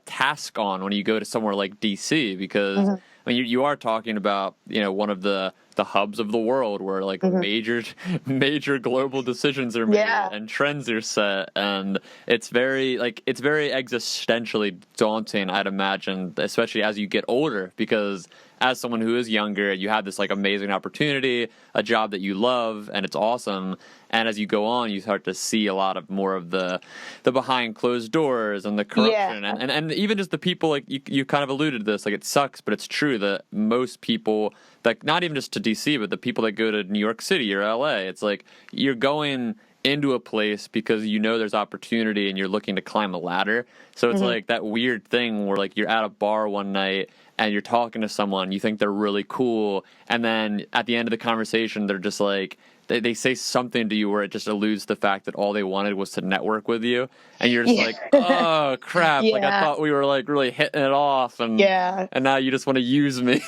task on when you go to somewhere like DC, because I mean you are talking about, you know, one of the hubs of the world where like major global decisions are made and trends are set, and it's very existentially daunting, I'd imagine, especially as you get older, because as someone who is younger, you have this like amazing opportunity, a job that you love, and it's awesome. And as you go on, you start to see a lot of more of the behind closed doors and the corruption, and even just the people, like you kind of alluded to this, like it sucks, but it's true that most people, like not even just to DC, but the people that go to New York City or LA, it's like you're going into a place because you know there's opportunity and you're looking to climb a ladder. So it's like that weird thing where like you're at a bar one night and you're talking to someone, you think they're really cool, and then at the end of the conversation, they're just like, they say something to you where it just alludes to the fact that all they wanted was to network with you, and you're just like, oh crap, like I thought we were like really hitting it off, and now you just want to use me.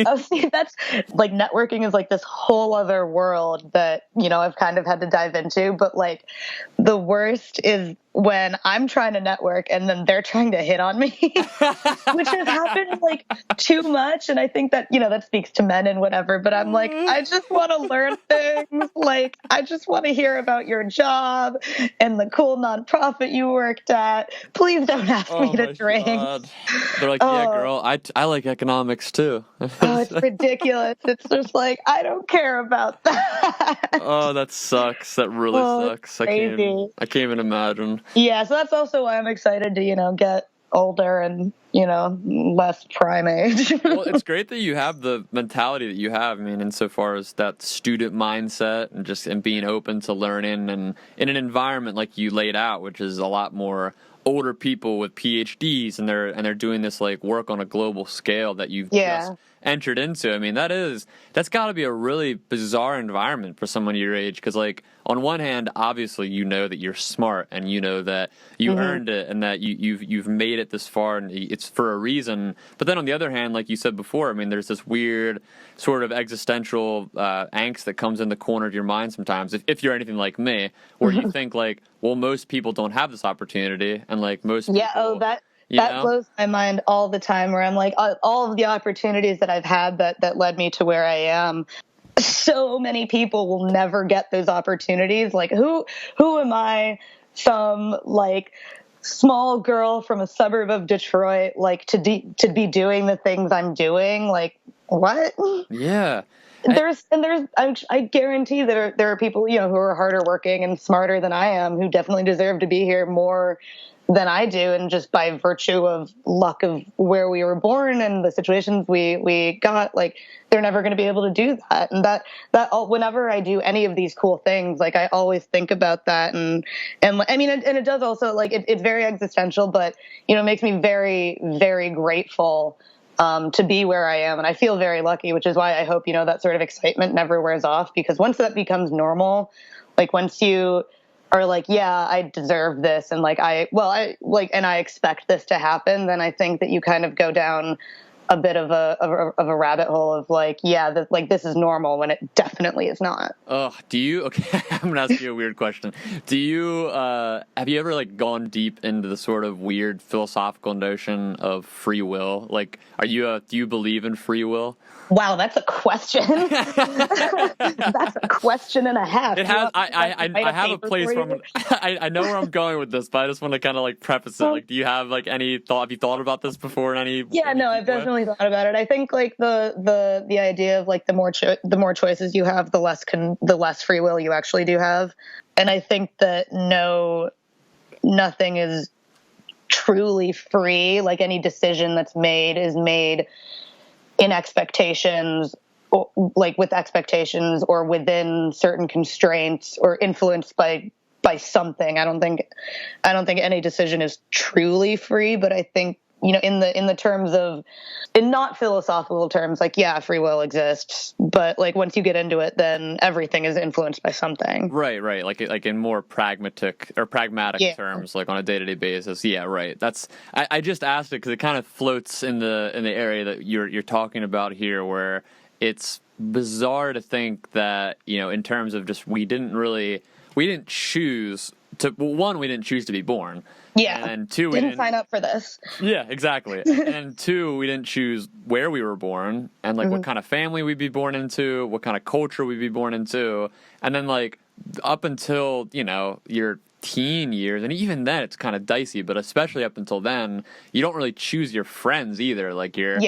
Oh, see, that's like networking is like this whole other world that, you know, I've kind of had to dive into, but like the worst is when I'm trying to network and then they're trying to hit on me, which has happened like too much. And I think that, you know, that speaks to men and whatever, but I'm like, I just want to learn things. Like, I just want to hear about your job and the cool nonprofit you worked at. Please don't ask me to drink. God. They're like, yeah, girl, I like economics too. Oh, it's ridiculous. It's just like, I don't care about that. Oh, that sucks. That really sucks. I can't even imagine. Yeah, so that's also why I'm excited to, you know, get older and, you know, less prime age. Well, it's great that you have the mentality that you have. I mean, insofar as that student mindset and being open to learning, and in an environment like you laid out, which is a lot more older people with PhDs, and they're doing this like work on a global scale that you've just entered into. I mean, that's got to be a really bizarre environment for someone your age, because like on one hand, obviously you know that you're smart and you know that you earned it and that you've made it this far and it's for a reason. But then on the other hand, like you said before, I mean, there's this weird sort of existential angst that comes in the corner of your mind sometimes, if you're anything like me, where you think like, well, most people don't have this opportunity, and like most people, that blows my mind all the time, where I'm like, all of the opportunities that I've had that led me to where I am, so many people will never get those opportunities. Like, who am I, some like small girl from a suburb of Detroit, like to be doing the things I'm doing? Like, what? Yeah. I guarantee there are people, you know, who are harder working and smarter than I am, who definitely deserve to be here more than I do, and just by virtue of luck of where we were born and the situations we got, like they're never going to be able to do that. And that whenever I do any of these cool things, like I always think about that, and I mean, and it does also, like it's very existential, but you know, it makes me very, very grateful to be where I am, and I feel very lucky, which is why I hope, you know, that sort of excitement never wears off, because once that becomes normal, like once you are like, yeah, I deserve this, and and I expect this to happen, then I think that you kind of go down a bit of a rabbit hole of like, yeah, like this is normal, when it definitely is not. Oh, okay, I'm gonna ask you a weird question. Do you have you ever like gone deep into the sort of weird philosophical notion of free will? Like, do you believe in free will? Wow, that's a question. That's a question and a half. It has. I have a place where I know where I'm going with this, but I just want to kind of like preface it. Like, do you have like any thought? Have you thought about this before? I've definitely thought about it. I think like the idea of like the more choices you have, the less free will you actually do have, and I think that nothing is truly free. Like any decision that's made is made in expectations, or like with expectations, or within certain constraints, or influenced by something. I don't think any decision is truly free, but I think in the terms of, in not philosophical terms, like, yeah, free will exists, but like once you get into it, then everything is influenced by something. Right. Like in more pragmatic terms, like on a day-to-day basis. Yeah, right. I just asked it because it kind of floats in the area that you're talking about here, where it's bizarre to think that, in terms of just we didn't choose to, well, one, we didn't choose to be born. Yeah. And two, we didn't sign up for this. Yeah, exactly. And two, we didn't choose where we were born and like what kind of family we'd be born into, what kind of culture we'd be born into. And then like up until, your teen years, and even then it's kind of dicey, but especially up until then, you don't really choose your friends either. Like you're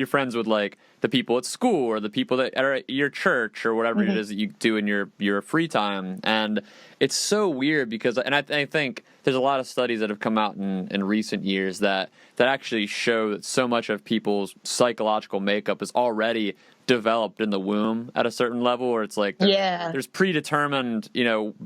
friends with like the people at school or the people that are at your church or whatever it is that you do in your free time. And it's so weird because, and I think there's a lot of studies that have come out in recent years that actually show that so much of people's psychological makeup is already developed in the womb at a certain level, where it's like there's predetermined,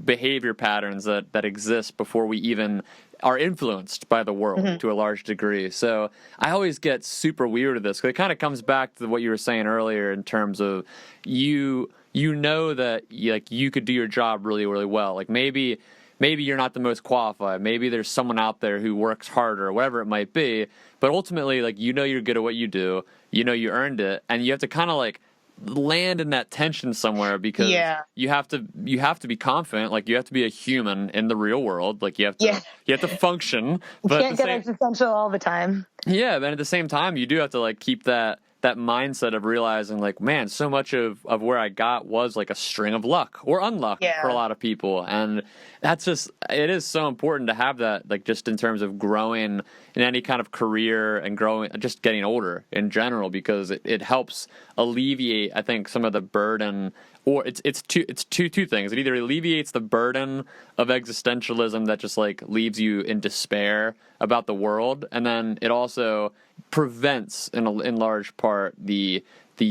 behavior patterns that exist before we even are influenced by the world to a large degree. So I always get super weird with this, because it kind of comes back to what you were saying earlier in terms of you know that you could do your job really, really well. Like maybe you're not the most qualified. Maybe there's someone out there who works harder or whatever it might be. But ultimately, like, you're good at what you do. You earned it. And you have to kind of like land in that tension somewhere, because you have to be confident. Like, you have to be a human in the real world. Like, you have to function. But you can't get existential all the time. Yeah, but at the same time, you do have to like keep that mindset of realizing, like, man, so much of where I got was like a string of luck or unluck for a lot of people. And it is so important to have that, like, just in terms of growing in any kind of career and growing, just getting older in general, because it helps alleviate, I think, some of the burden. Or it's two things. It either alleviates the burden of existentialism that just like leaves you in despair about the world, and then it also prevents in large part the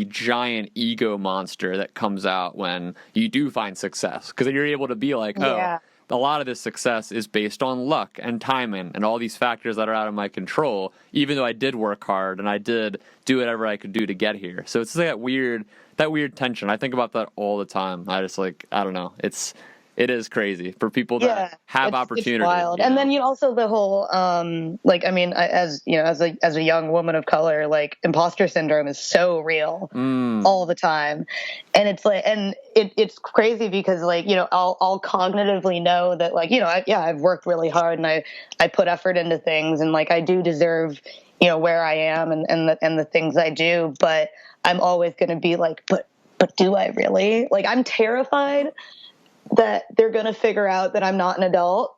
giant ego monster that comes out when you do find success, because you're able to be like, a lot of this success is based on luck and timing and all these factors that are out of my control, even though I did work hard and I did do whatever I could do to get here. So it's that weird tension. I think about that all the time. I just like, I don't know. It is crazy for people that have opportunity. It's wild. And then also the whole, like, I mean, as a young woman of color, like, imposter syndrome is so real all the time. And it's like, and it's crazy because, like, I'll cognitively know that, like, I've worked really hard and I put effort into things, and like, I do deserve, where I am and the things I do, but I'm always going to be like, but do I really? Like, I'm terrified that they're going to figure out that I'm not an adult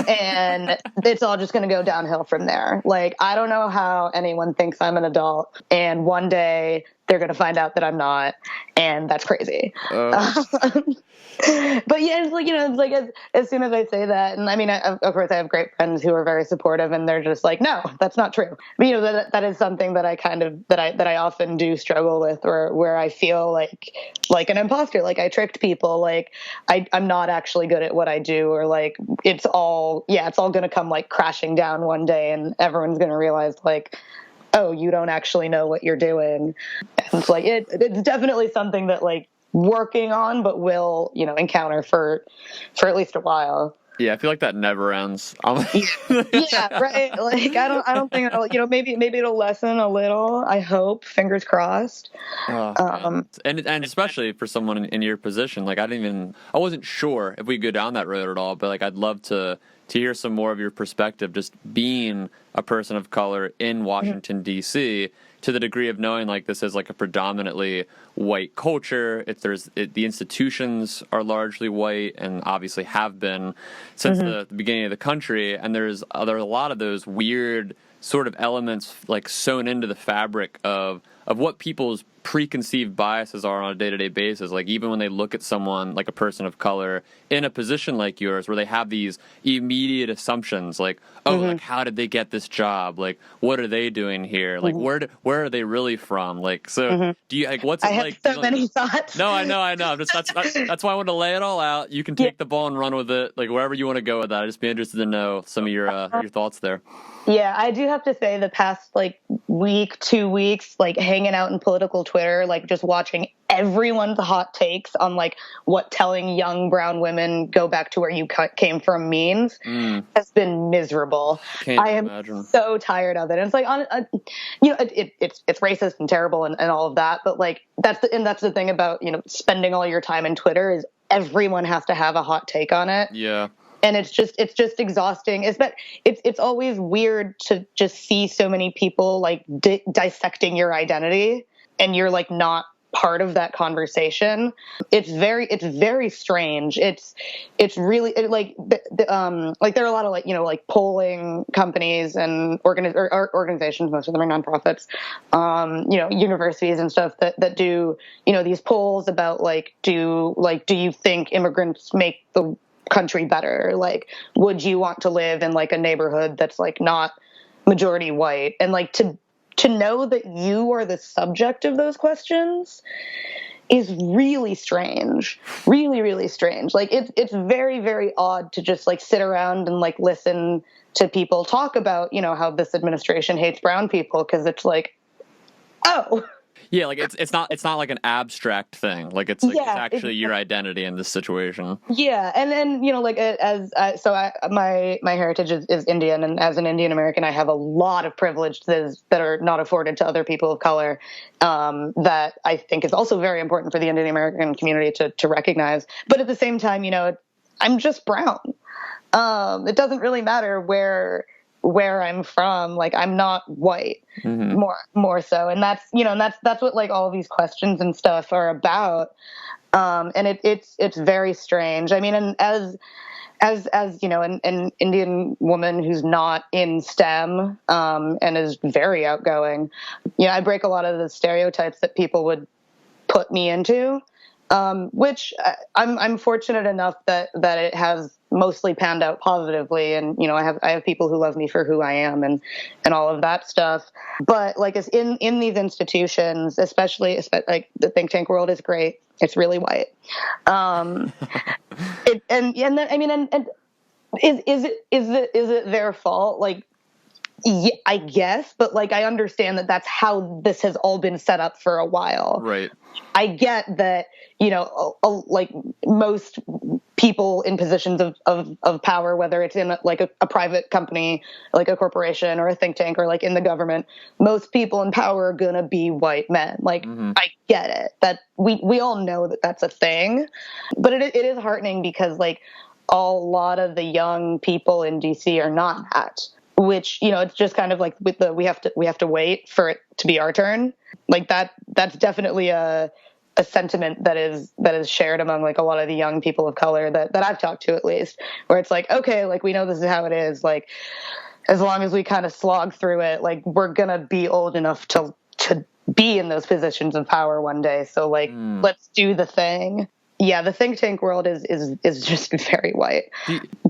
and it's all just going to go downhill from there. Like, I don't know how anyone thinks I'm an adult, and one day they're going to find out that I'm not, and that's crazy. But yeah, it's like, it's like as soon as I say that, and I mean, of course, I have great friends who are very supportive, and they're just like, no, that's not true. But that is something that I kind of that I often do struggle with, or where I feel like an imposter, like I tricked people, like I'm not actually good at what I do, or like it's all going to come like crashing down one day, and everyone's going to realize, like, oh, you don't actually know what you're doing. And it's like it's definitely something that, like, working on, but will encounter for at least a while. Yeah, I feel like that never ends. Yeah, right. Like, I don't think it'll, maybe it'll lessen a little. I hope, fingers crossed. And especially for someone in your position, like, I wasn't sure if we go down that road at all, but like, I'd love to hear some more of your perspective, just being a person of color in Washington, D.C., to the degree of knowing, like, this is like a predominantly white culture. The institutions are largely white and obviously have been since the beginning of the country. And there are a lot of those weird sort of elements, like, sewn into the fabric of of what people's preconceived biases are on a day-to-day basis. Like, even when they look at someone like a person of color in a position like yours, where they have these immediate assumptions, like, oh, like, how did they get this job? Like, what are they doing here? Like, where are they really from? Like, so do you, like, what's it I like? have so many thoughts. No, I know. That's why I wanted to lay it all out. You can take the ball and run with it, like, wherever you want to go with that. I'd just be interested to know some of your thoughts there. Yeah, I do have to say the past like week, 2 weeks, like hanging out in political Twitter, like just watching everyone's hot takes on like what telling young brown women go back to where you came from means has been miserable. I am imagine. So tired of it. And it's like, it's racist and terrible and all of that. But like that's the thing about, spending all your time in Twitter is everyone has to have a hot take on it. Yeah. And it's just exhausting. It's always weird to just see so many people like dissecting your identity, and you're like not part of that conversation. It's very strange. It's really like there are a lot of like polling companies and organizations. Most of them are nonprofits. Universities and stuff that do these polls about do you think immigrants make the country better? Like, would you want to live in like a neighborhood that's like not majority white? And like to know that you are the subject of those questions is really strange. Really, really strange. Like it's very, very odd to just like sit around and like listen to people talk about, how this administration hates brown people, because it's like, oh. Yeah, like it's not like an abstract thing. Like it's actually your identity in this situation. Yeah, and then my heritage is Indian, and as an Indian American, I have a lot of privileges that are not afforded to other people of color. That I think is also very important for the Indian American community to recognize. But at the same time, I'm just brown. It doesn't really matter where I'm from. Like, I'm not white, more so. And that's what like all these questions and stuff are about. And it's very strange. I mean, and as an Indian woman who's not in STEM, and is very outgoing, I break a lot of the stereotypes that people would put me into, which I'm fortunate enough that it has mostly panned out positively. And, I have people who love me for who I am and all of that stuff. But like in these institutions, especially like the think tank world is great. It's really white. Is it their fault? Like, yeah, I guess, but like I understand that that's how this has all been set up for a while. Right. I get that, like most people in positions of power, whether it's in like a private company, like a corporation or a think tank, or like in the government, most people in power are gonna be white men. Like, I get it. That we all know that that's a thing, but it is heartening because like a lot of the young people in DC are not that. Which, it's just kind of like we have to wait for it to be our turn. Like that's definitely a sentiment that is shared among like a lot of the young people of color that I've talked to, at least, where it's like, okay, like we know this is how it is. Like, as long as we kind of slog through it, like we're going to be old enough to be in those positions of power one day. So like, let's do the thing. Yeah, the think tank world is just very white.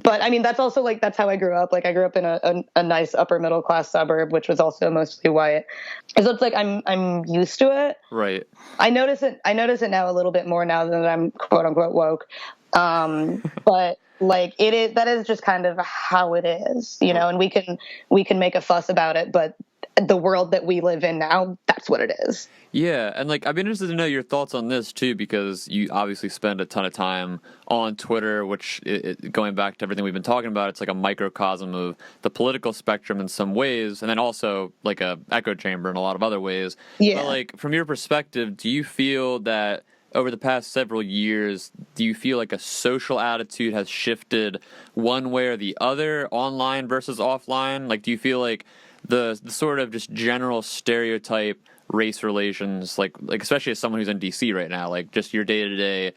But I mean, that's also like, that's how I grew up. Like I grew up in a nice upper middle class suburb, which was also mostly white. So it's like I'm used to it. Right. I notice it now a little bit more now that I'm quote unquote woke. But like that is just kind of how it is, and we can make a fuss about it, but the world that we live in now, that's what it is. Yeah, and like I'd be interested to know your thoughts on this too, because you obviously spend a ton of time on Twitter, which going back to everything we've been talking about, it's like a microcosm of the political spectrum in some ways, and then also like a echo chamber in a lot of other ways. Yeah. But like from your perspective, do you feel that over the past several years, do you feel like a social attitude has shifted one way or the other, online versus offline? Like, do you feel like the sort of just general stereotype race relations, like especially as someone who's in DC right now, like just your day-to-day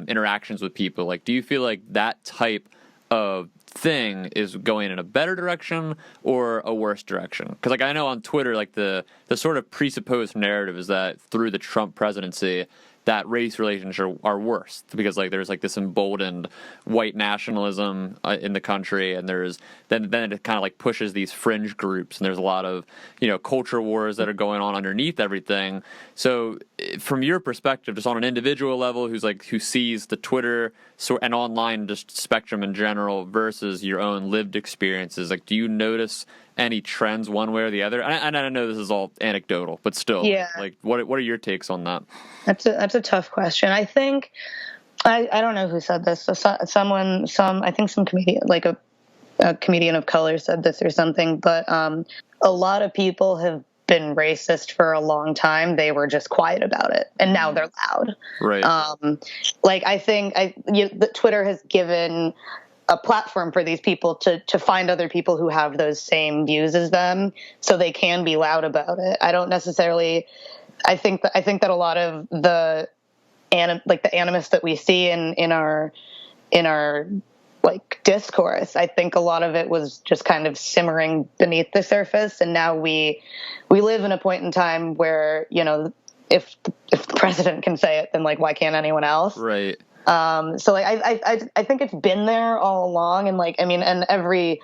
interactions with people, like do you feel like that type a thing is going in a better direction or a worse direction? Because like I know on Twitter, like the sort of presupposed narrative is that through the Trump presidency, that race relations are worse because like there's like this emboldened white nationalism in the country, and there's then it kind of like pushes these fringe groups, and there's a lot of culture wars that are going on underneath everything. So from your perspective, just on an individual level, who sees the Twitter and online just spectrum in general versus your own lived experiences, like do you notice any trends one way or the other? And I know this is all anecdotal, but still, like what are your takes on that? That's a tough question. I think I don't know who said this. So I think some comedian, like a comedian of color, said this or something. But a lot of people have been racist for a long time. They were just quiet about it, and now they're loud. Right. Like I think Twitter has given a platform for these people to find other people who have those same views as them, so they can be loud about it. I don't necessarily. I think that a lot of the animus that we see in our like discourse, I think a lot of it was just kind of simmering beneath the surface, and now we live in a point in time where if the president can say it, then like why can't anyone else? Right. So like I think it's been there all along, and like I mean, and every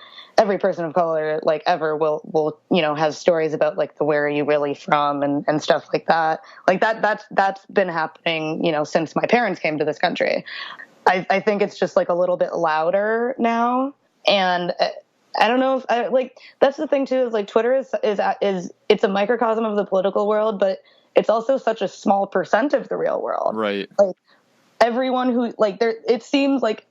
person of color like ever will has stories about like the where are you really from and stuff like that. Like that's been happening since my parents came to this country. I think it's just like a little bit louder now, and I don't know if that's the thing too, is like Twitter is it's a microcosm of the political world, but it's also such a small percent of the real world. Right. Like everyone who it seems like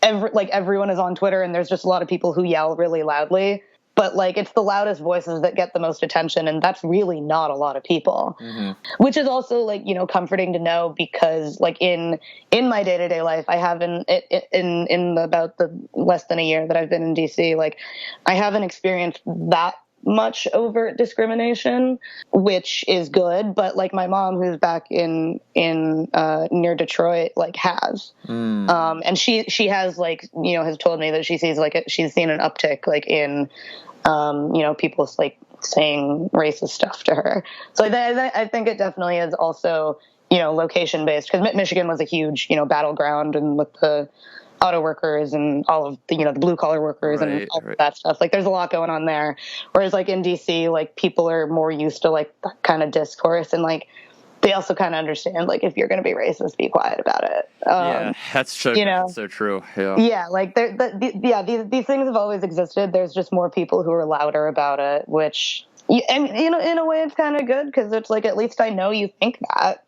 everyone is on Twitter, and there's just a lot of people who yell really loudly, but like it's the loudest voices that get the most attention, and that's really not a lot of people. Mm-hmm. Which is also like comforting to know, because like in my day-to-day life, I haven't in about the less than a year that I've been in DC, like I haven't experienced that much overt discrimination, which is good. But like my mom, who's back in near Detroit, like has, and she has like has told me that she sees she's seen an uptick like in people like saying racist stuff to her. So I think it definitely is also location based, because Michigan was a huge battleground, and with the auto workers and all of the the blue collar workers and all of that stuff. Like there's a lot going on there. Whereas like in DC, like people are more used to like that kind of discourse, and like they also kind of understand like if you're going to be racist, be quiet about it. Yeah, that's so that's so true. Yeah. Yeah, like these things have always existed. There's just more people who are louder about it, which and in a way it's kind of good, because it's like at least I know you think that.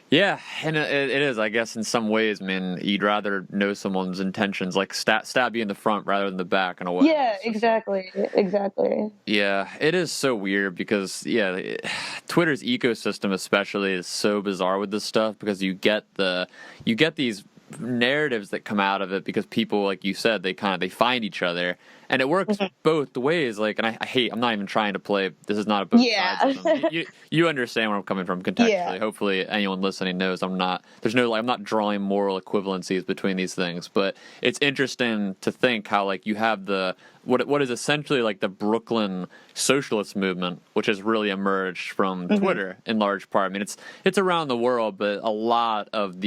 Yeah, and it is, I guess, in some ways. I mean, you'd rather know someone's intentions, like stab you in the front rather than the back, in a way. Yeah, exactly. Yeah, it is so weird because, Twitter's ecosystem especially is so bizarre with this stuff, because you get these narratives that come out of it because people, like you said, they find each other, and it works both ways. Like, and I'm not even trying to play. This is not a both sides of them. You understand where I'm coming from contextually. Yeah. Hopefully, anyone listening knows I'm not drawing moral equivalencies between these things. But it's interesting to think how like you have what is essentially like the Brooklyn socialist movement, which has really emerged from Twitter in large part. I mean, it's around the world, but a lot of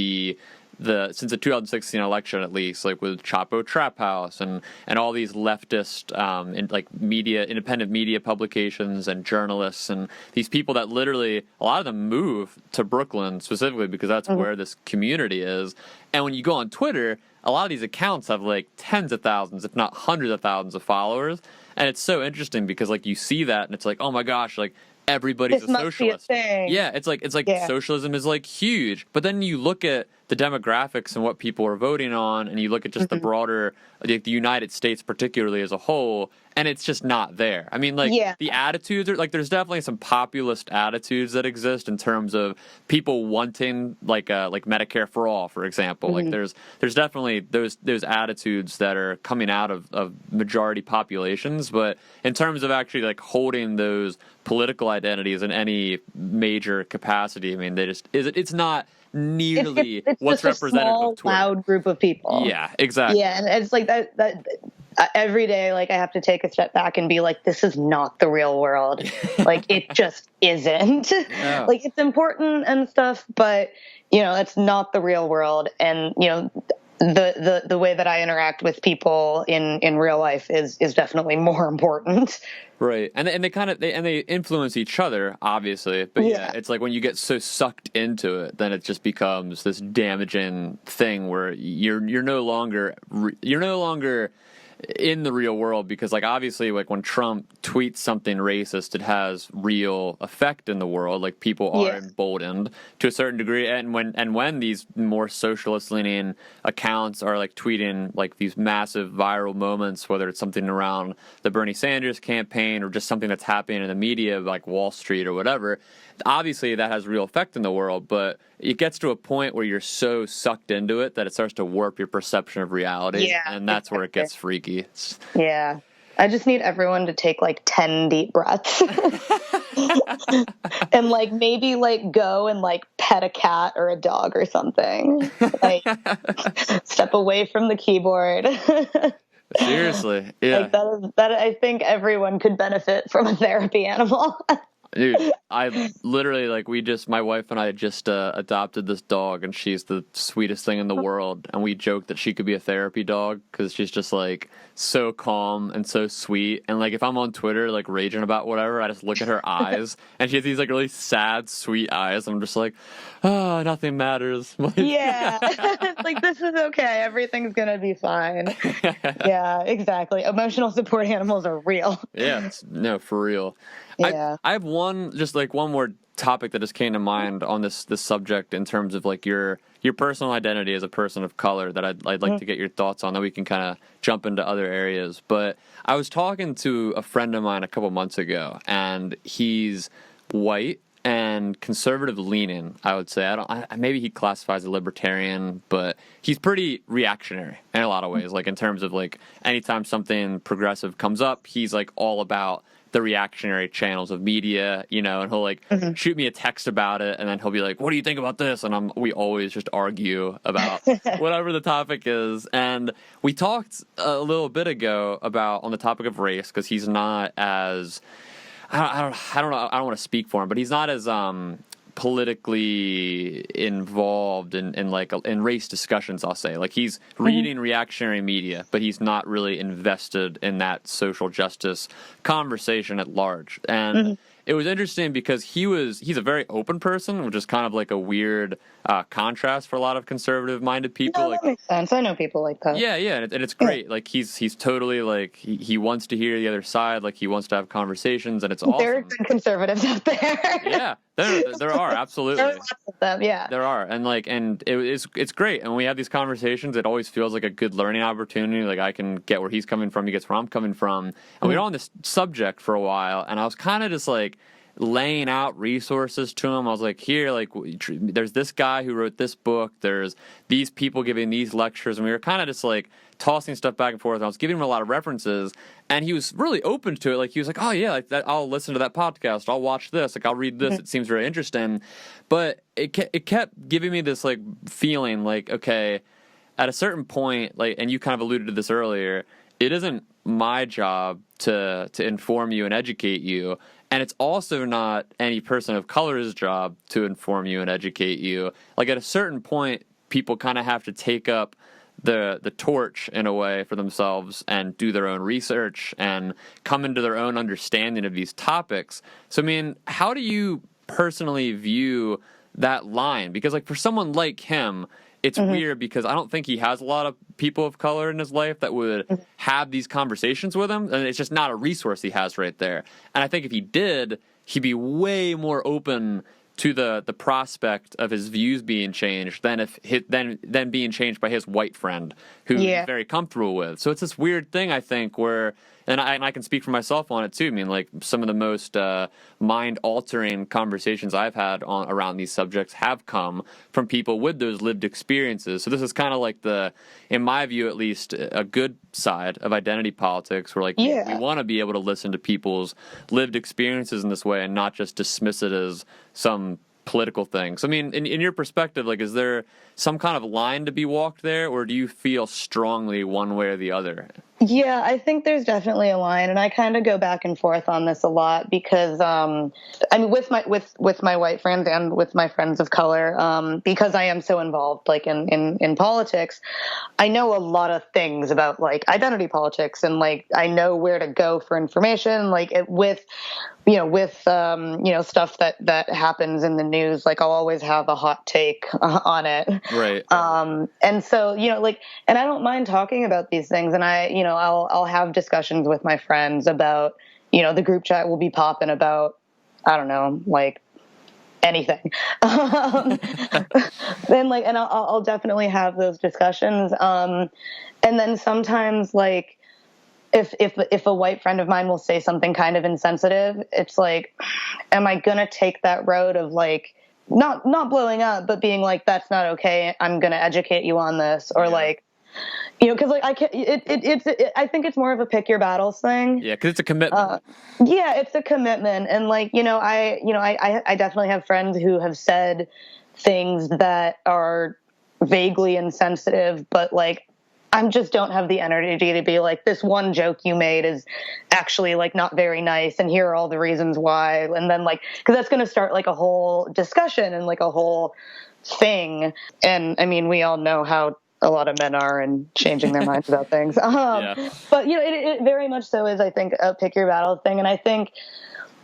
since the 2016 election, at least, like with Chapo Trap House and all these leftist independent media publications and journalists and these people that literally, a lot of them move to Brooklyn specifically because that's where this community is. And when you go on Twitter, a lot of these accounts have like tens of thousands, if not hundreds of thousands of followers. And it's so interesting because like you see that and it's like, oh my gosh, like everybody's a socialist. Yeah, it's like socialism is like huge. But then you look at the demographics and what people are voting on, and you look at just the broader, the United States particularly as a whole, and it's just not there. I mean, like, the attitudes are, like, there's definitely some populist attitudes that exist in terms of people wanting, like Medicare for all, for example. Like, there's definitely those attitudes that are coming out of majority populations, but in terms of actually, like, holding those political identities in any major capacity, I mean, it's not nearly it's what's just representative a small, of Twitter. loud group of people. Yeah, exactly. Yeah, and it's like that every day, like, I have to take a step back and be like, this is not the real world. Like, it just isn't. Yeah. Like, it's important and stuff, but, you know, it's not the real world. And, you know, the way that I interact with people in real life is definitely more important. Right, and they influence each other, obviously. But yeah, it's like when you get so sucked into it, then it just becomes this damaging thing where you're no longer in the real world, because, like, obviously, like, when Trump tweets something racist, it has real effect in the world. Like, people are emboldened to a certain degree, and when these more socialist leaning accounts are, like, tweeting, like, these massive viral moments, whether it's something around the Bernie Sanders campaign or just something that's happening in the media, like Wall Street or whatever, obviously that has real effect in the world. But it gets to a point where you're so sucked into it that it starts to warp your perception of reality, and that's where it gets freaky. Yeah. I just need everyone to take, like, 10 deep breaths and, like, maybe, like, go and, like, pet a cat or a dog or something. Like, step away from the keyboard. Seriously, yeah. Like, that I think everyone could benefit from a therapy animal. Dude, I literally, like, my wife and I just adopted this dog, and she's the sweetest thing in the world. And we joked that she could be a therapy dog because she's just, like, so calm and so sweet. And, like, if I'm on Twitter, like, raging about whatever, I just look at her eyes, and she has these, like, really sad, sweet eyes. I'm just like, oh, nothing matters. Yeah. It's like, this is okay. Everything's going to be fine. Yeah, exactly. Emotional support animals are real. Yeah, no, for real. Yeah. I have one more topic that just came to mind on this subject in terms of, like, your personal identity as a person of color that I'd like to get your thoughts on, that we can kind of jump into other areas. But I was talking to a friend of mine a couple months ago, and he's white and conservative leaning, I would say. Maybe he classifies as libertarian, but he's pretty reactionary in a lot of ways. Like, in terms of, like, anytime something progressive comes up, he's, like, all about the reactionary channels of media, you know, and he'll, like, shoot me a text about it, and then he'll be like, what do you think about this? And we always just argue about whatever the topic is. And we talked a little bit ago about, on the topic of race, because he's not as, I don't know, I don't want to speak for him, but he's not as politically involved in race discussions, I'll say. Like, he's reading reactionary media, but he's not really invested in that social justice conversation at large. And it was interesting because he's a very open person, which is kind of like a weird contrast for a lot of conservative-minded people. No, like, that makes sense. I know people like that. Yeah, and it's great. Like, he's totally, like, he wants to hear the other side. Like, he wants to have conversations, and it's awesome. There are good conservatives out there. Yeah, there are, absolutely. There are lots of them, yeah. There are, and it's great. And when we have these conversations, it always feels like a good learning opportunity. Like, I can get where he's coming from, he gets where I'm coming from. And we were on this subject for a while, and I was kind of just, like, laying out resources to him. I was like, here, like, there's this guy who wrote this book, there's these people giving these lectures, and we were kind of just, like, tossing stuff back and forth. I was giving him a lot of references, and he was really open to it. Like, he was like, oh yeah, like, that, I'll listen to that podcast, I'll watch this, like, I'll read this, it seems very interesting. But it kept giving me this, like, feeling like, okay, at a certain point, like, and you kind of alluded to this earlier, it isn't my job to inform you and educate you. And it's also not any person of color's job to inform you and educate you. Like, at a certain point, people kind of have to take up the torch in a way for themselves and do their own research and come into their own understanding of these topics. So, I mean, how do you personally view that line? Because, like, for someone like him, it's weird because I don't think he has a lot of people of color in his life that would have these conversations with him, and it's just not a resource he has right there. And I think if he did, he'd be way more open to the prospect of his views being changed than being changed by his white friend who he's very comfortable with. So it's this weird thing, I think, where and I can speak for myself on it too. I mean, like, some of the most mind-altering conversations I've had around these subjects have come from people with those lived experiences. So this is kind of like in my view at least, a good side of identity politics, where like we want to be able to listen to people's lived experiences in this way and not just dismiss it as some political thing. So, I mean, in your perspective, like, is there some kind of line to be walked there, or do you feel strongly one way or the other? Yeah, I think there's definitely a line, and I kind of go back and forth on this a lot because, I mean, with my white friends and with my friends of color, because I am so involved, like in politics, I know a lot of things about like identity politics, and like I know where to go for information, like with stuff that happens in the news, like I'll always have a hot take on it. Right. And so, like, and I don't mind talking about these things, and I'll have discussions with my friends about, the group chat will be popping about, I don't know, like anything. And I'll definitely have those discussions. And then sometimes, like, if a white friend of mine will say something kind of insensitive, it's like, am I going to take that road of like, not blowing up, but being like, that's not okay. I'm going to educate you on this. Or like, cause like I think it's more of a pick your battles thing. Yeah. Cause it's a commitment. It's a commitment. And like, I definitely have friends who have said things that are vaguely insensitive, but like, I just don't have the energy to be like, this one joke you made is actually like not very nice, and here are all the reasons why. And then like, because that's going to start like a whole discussion and like a whole thing. And I mean, we all know how a lot of men are and changing their minds about things. But it very much so is, I think, a pick your battle thing. And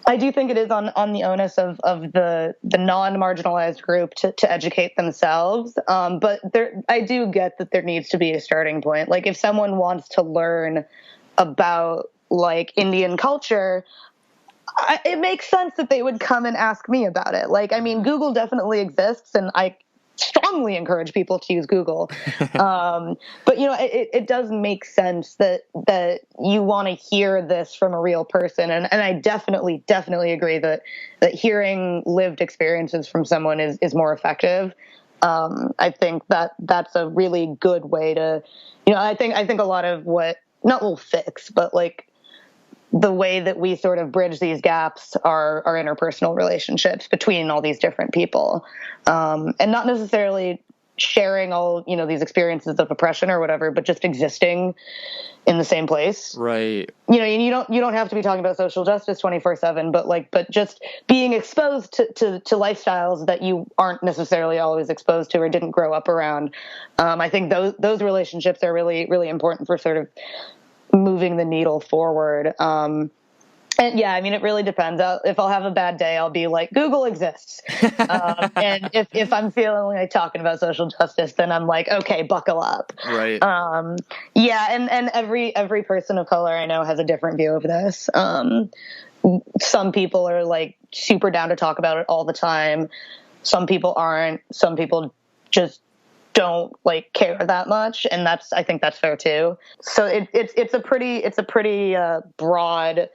I do think it is on the onus of the non-marginalized group to educate themselves. But I do get that there needs to be a starting point. Like if someone wants to learn about like Indian culture, it makes sense that they would come and ask me about it. Like, I mean, Google definitely exists, and I strongly encourage people to use Google. But it does make sense that you want to hear this from a real person. And I definitely agree that hearing lived experiences from someone is more effective. I think that's a really good way to, I think a lot of what, not will fix, but like the way that we sort of bridge these gaps are interpersonal relationships between all these different people. And not necessarily sharing all, these experiences of oppression or whatever, but just existing in the same place. Right. And you don't have to be talking about social justice 24/7, but just being exposed to lifestyles that you aren't necessarily always exposed to or didn't grow up around. I think those relationships are really, really important for sort of moving the needle forward. And yeah, I mean, it really depends. If I'll have a bad day, I'll be like, Google exists. And if I'm feeling like talking about social justice, then I'm like, okay, buckle up. Right. And every person of color I know has a different view of this. Some people are like super down to talk about it all the time. Some people aren't. Some people just don't like care that much, and I think that's fair too. So it's a pretty broad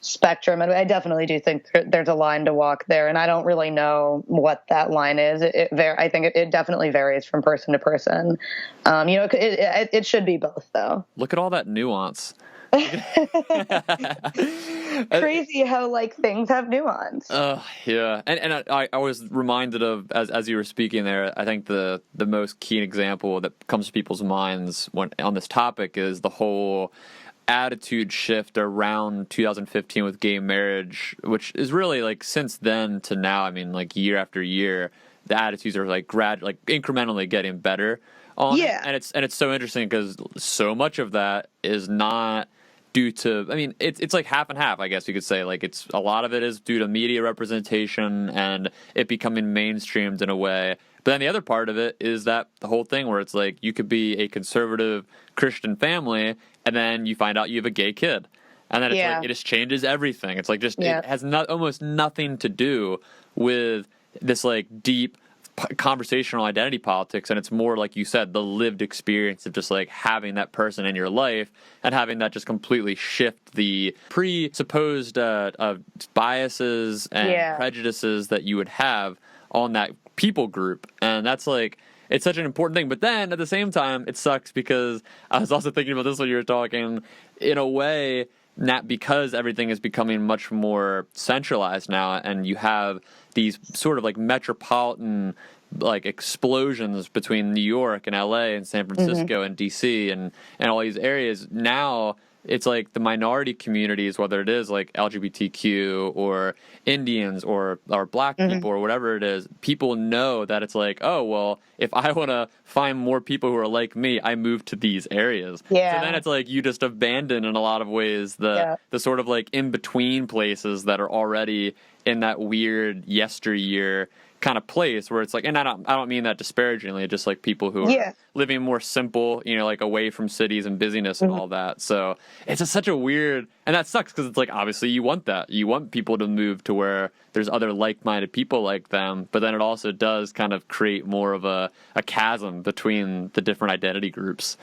spectrum, and I definitely do think there's a line to walk there, and I don't really know what that line is. I think it definitely varies from person to person. It should be both, though. Look at all that nuance. Crazy how like things have nuance. Yeah, and I was reminded of as you were speaking there. I think the most keen example that comes to people's minds when on this topic is the whole attitude shift around 2015 with gay marriage, which is really like since then to now. I mean, like year after year, the attitudes are like incrementally getting better. And it's so interesting because so much of that is not due to, I mean, it's like half and half, I guess you could say. Like it's a lot of it is due to media representation and it becoming mainstreamed in a way. But then the other part of it is that the whole thing where it's like you could be a conservative Christian family and then you find out you have a gay kid. And then it's like it just changes everything. It's like just it has almost nothing to do with this like deep conversational identity politics, and it's more like you said, the lived experience of just like having that person in your life and having that just completely shift the presupposed biases and prejudices that you would have on that people group. And that's like, it's such an important thing. But then at the same time, it sucks because I was also thinking about this when you were talking, in a way, not because everything is becoming much more centralized now, and you have these sort of like metropolitan like explosions between New York and LA and San Francisco and DC and all these areas. Now it's like the minority communities, whether it is like LGBTQ or Indians or black people or whatever it is, people know that it's like, oh, well, if I want to find more people who are like me, I move to these areas. Yeah. So then it's like you just abandon in a lot of ways the sort of like in between places that are already in that weird yesteryear kind of place where it's like, and I don't mean that disparagingly, just like people who are living more simple, you know, like away from cities and busyness and all that. So it's just such a weird, and that sucks because it's like, obviously you want that. You want people to move to where there's other like-minded people like them, but then it also does kind of create more of a chasm between the different identity groups.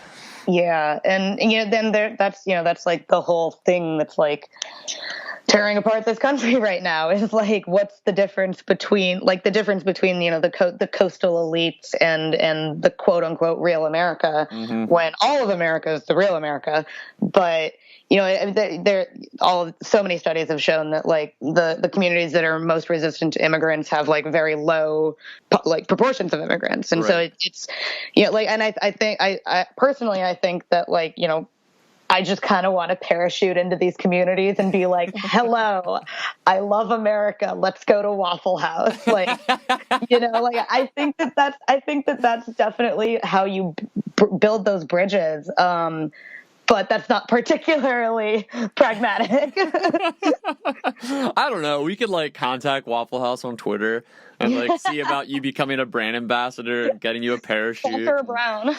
Yeah. And you know, then that's like the whole thing that's like tearing apart this country right now is like, what's the difference between you know, the coastal elites and the quote unquote real America, when all of America is the real America. But you know, so many studies have shown that like the communities that are most resistant to immigrants have like very low like proportions of immigrants, and so it's you know, like, and I think I personally I think that, like, you know, I just kind of want to parachute into these communities and be like, hello, I love America. Let's go to Waffle House. Like, you know, like, I think that that's definitely how you build those bridges. But that's not particularly pragmatic. I don't know. We could like contact Waffle House on Twitter and like see about you becoming a brand ambassador and getting you a parachute. Walter Brown.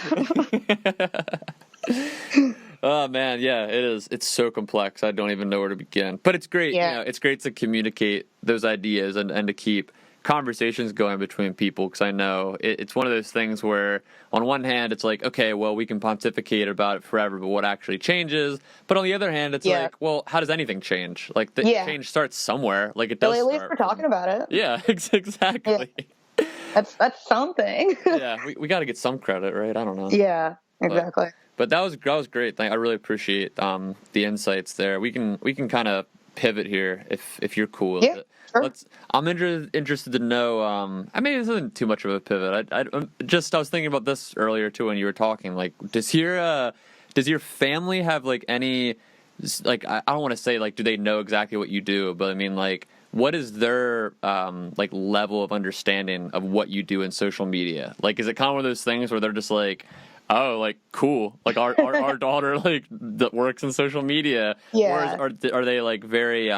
Oh man, yeah, it is. It's so complex. I don't even know where to begin. But it's great. Yeah. You know, it's great to communicate those ideas and to keep conversations going between people, because I know it's one of those things where on one hand it's like, okay, well, we can pontificate about it forever, but what actually changes? But on the other hand, it's like, well, how does anything change? Like the change starts somewhere. Like it does. Well, at least we're talking about it. Yeah, exactly. Yeah. That's something. Yeah, we got to get some credit, right? I don't know. Yeah, exactly. But that was great. I really appreciate the insights there. We can kind of pivot here if you're cool with it. Sure. I'm interested to know. I mean, this isn't too much of a pivot. I was thinking about this earlier too when you were talking. Like, does your family have like any, like, I don't want to say like, do they know exactly what you do? But I mean, like, what is their like level of understanding of what you do in social media? Like, is it kind of one of those things where they're just like, oh, like, cool, like our daughter like that works in social media, or are they like very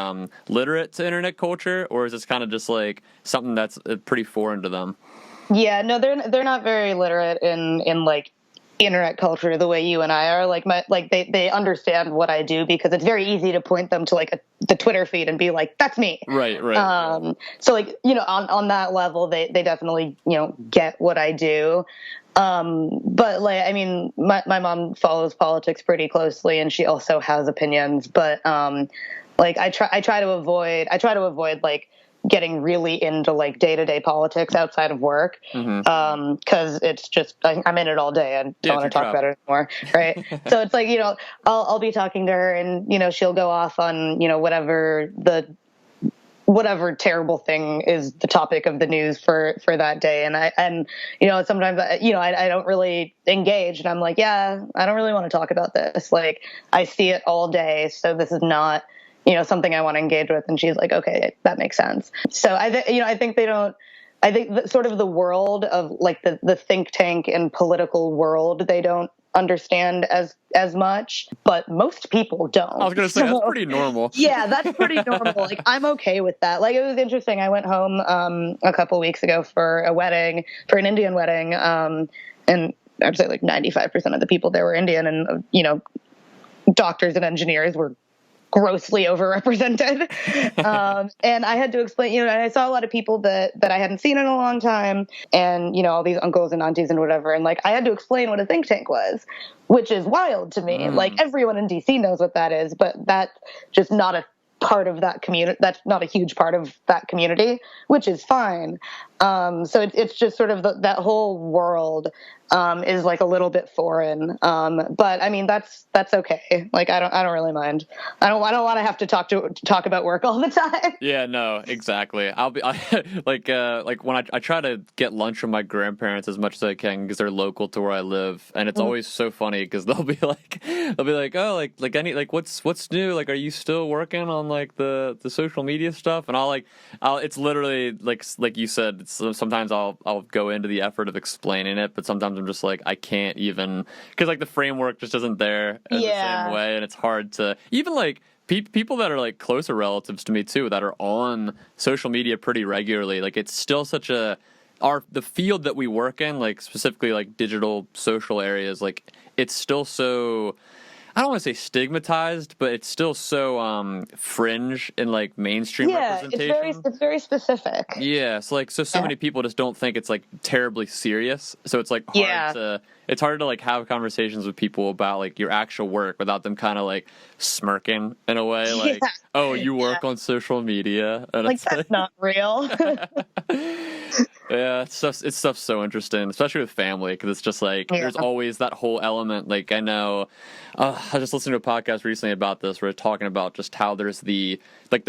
literate to internet culture, or is this kind of just like something that's pretty foreign to them? Yeah, no, they're not very literate in like internet culture the way you and I are. Like they understand what I do because it's very easy to point them to like the Twitter feed and be like, that's me. Right. So like, you know, on that level, they definitely, you know, get what I do. But like, I mean, my mom follows politics pretty closely and she also has opinions, but, like I try to avoid like getting really into like day-to-day politics outside of work. Cause it's just, I'm in it all day and don't want to talk about it anymore. Right. So it's like, you know, I'll be talking to her and, you know, she'll go off on, you know, whatever terrible thing is the topic of the news for that day. And you know, sometimes, you know, I don't really engage and I'm like, yeah, I don't really want to talk about this. Like I see it all day. So this is not, you know, something I want to engage with. And she's like, okay, that makes sense. So I think sort of the world of like the think tank and political world, they don't understand as much, but most people don't. I was going to say, that's pretty normal. Yeah, that's pretty normal. Like, I'm okay with that. Like, it was interesting. I went home a couple weeks ago for an Indian wedding, and I'd say like 95% of the people there were Indian, and, you know, doctors and engineers were grossly overrepresented. And I had to explain, and I saw a lot of people that I hadn't seen in a long time, and, all these uncles and aunties and whatever. And like, I had to explain what a think tank was, which is wild to me. Like, everyone in DC knows what that is, but that's just not a part of that community. That's not a huge part of that community, which is fine. So it's just sort of that whole world is like a little bit foreign. But I mean, that's okay. Like, I don't really mind. I don't want to have to talk about work all the time. Yeah, no, exactly. Like when I try to get lunch from my grandparents as much as I can because they're local to where I live, and it's always so funny because they'll be like, oh, like what's new? Like, are you still working on like the social media stuff? And I'll it's literally like you said. Sometimes I'll go into the effort of explaining it, but sometimes I'm just like, I can't even, because like the framework just isn't there in the same way, and it's hard to even like people that are like closer relatives to me too that are on social media pretty regularly. Like, it's still such the field that we work in, like specifically like digital social areas, like it's still so, I don't want to say stigmatized, but it's still so fringe in like mainstream representation. It's very specific. Yeah, so many people just don't think it's like terribly serious. So it's like hard to like have conversations with people about like your actual work without them kind of like smirking in a way, like, oh, you work on social media, and like that's not real. Yeah, it's stuff so interesting, especially with family, because it's just like there's always that whole element. Like, I know, I just listened to a podcast recently about this where it's talking about just how there's the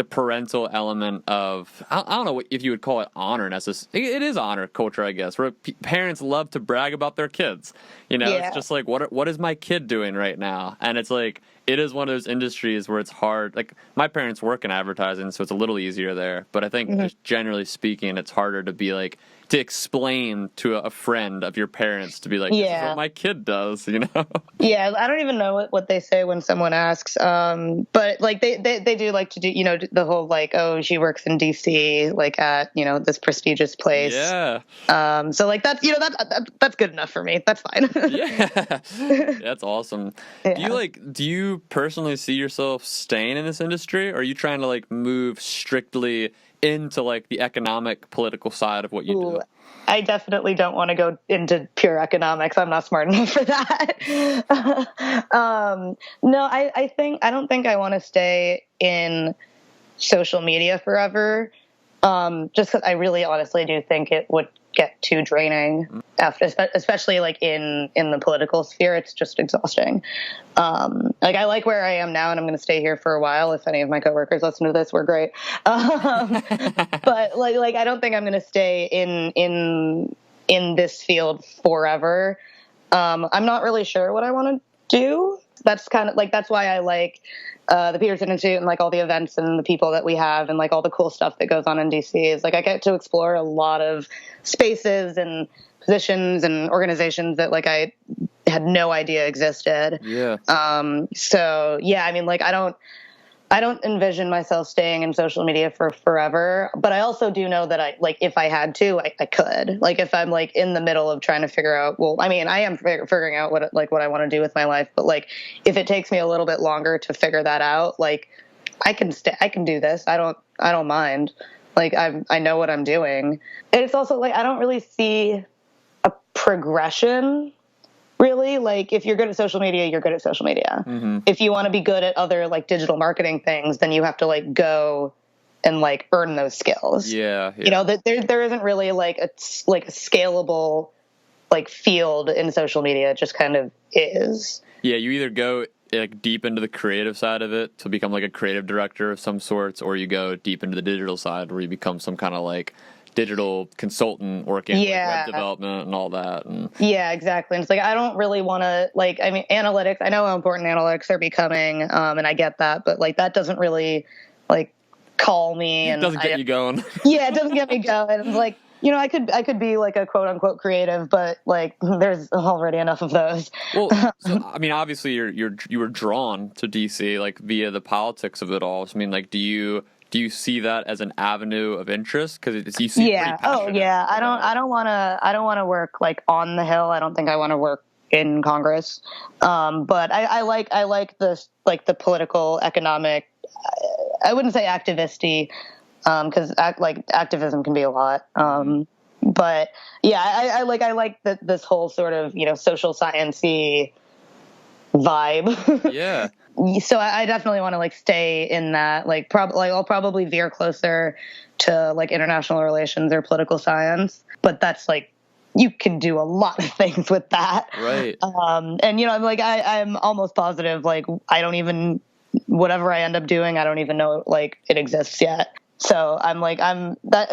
parental element of, I don't know if you would call it honor necessarily. It is honor culture, I guess, where parents love to brag about their kids. It's just like, what is my kid doing right now? And it's like, it is one of those industries where it's hard. Like, my parents work in advertising, so it's a little easier there. But I think just generally speaking, it's harder to be like, to explain to a friend of your parents to be like, this is what my kid does, Yeah, I don't even know what they say when someone asks. But like they do like to do, the whole like, oh, she works in DC, like at, this prestigious place. Yeah. So like that's, that's good enough for me. That's fine. Yeah. That's awesome. Yeah. Do you personally see yourself staying in this industry, or are you trying to like move strictly into like the economic, political side of what you do? I definitely don't want to go into pure economics. I'm not smart enough for that. No, I don't think I want to stay in social media forever. Just because I really honestly do think it would get too draining after, especially like in the political sphere. It's just exhausting. Like, I like where I am now, and I'm going to stay here for a while. If any of my coworkers listen to this, we're great. But like I don't think I'm going to stay in this field forever. I'm not really sure what I want to do. That's kind of like, that's why I like the Peterson Institute and like all the events and the people that we have and like all the cool stuff that goes on in DC is like, I get to explore a lot of spaces and positions and organizations that like I had no idea existed. Yeah. So yeah, I mean, like, I don't envision myself staying in social media for forever, but I also do know that if I had to, I could. Like, if I'm like in the middle of trying to figure out, well, I mean, I am figuring out what I want to do with my life, but like, if it takes me a little bit longer to figure that out, like, I can do this. I don't mind. Like, I know what I'm doing. And it's also like, I don't really see a progression. Really, like, if you're good at social media, you're good at social media. Mm-hmm. If you want to be good at other like digital marketing things, then you have to like go and like earn those skills. Yeah. That there isn't really like a scalable like field in social media. It just kind of is. Yeah, you either go like deep into the creative side of it to become like a creative director of some sorts, or you go deep into the digital side where you become some kind of like digital consultant working like web development and all that. Yeah, exactly. And it's like, I don't really want to, like, I mean, analytics, I know how important analytics are becoming, and I get that, but like, that doesn't really like call me. And it doesn't get you going. Yeah, it doesn't get me going. It's like, I could be like a quote unquote creative, but like, there's already enough of those. Well, so, I mean, obviously you were drawn to DC like via the politics of it all. So, I mean, like, do you see that as an avenue of interest? Because you seem pretty passionate. Oh yeah. I don't want to work like on the Hill. I don't think I want to work in Congress. But I like this, like the political, economic I wouldn't say activisty, because activism can be a lot. But yeah, I like this whole sort of, social science-y vibe. Yeah. So I definitely want to like stay in that, I'll probably veer closer to like international relations or political science, but that's like, you can do a lot of things with that. Right. And I'm almost positive, like, whatever I end up doing, I don't even know like it exists yet. So that's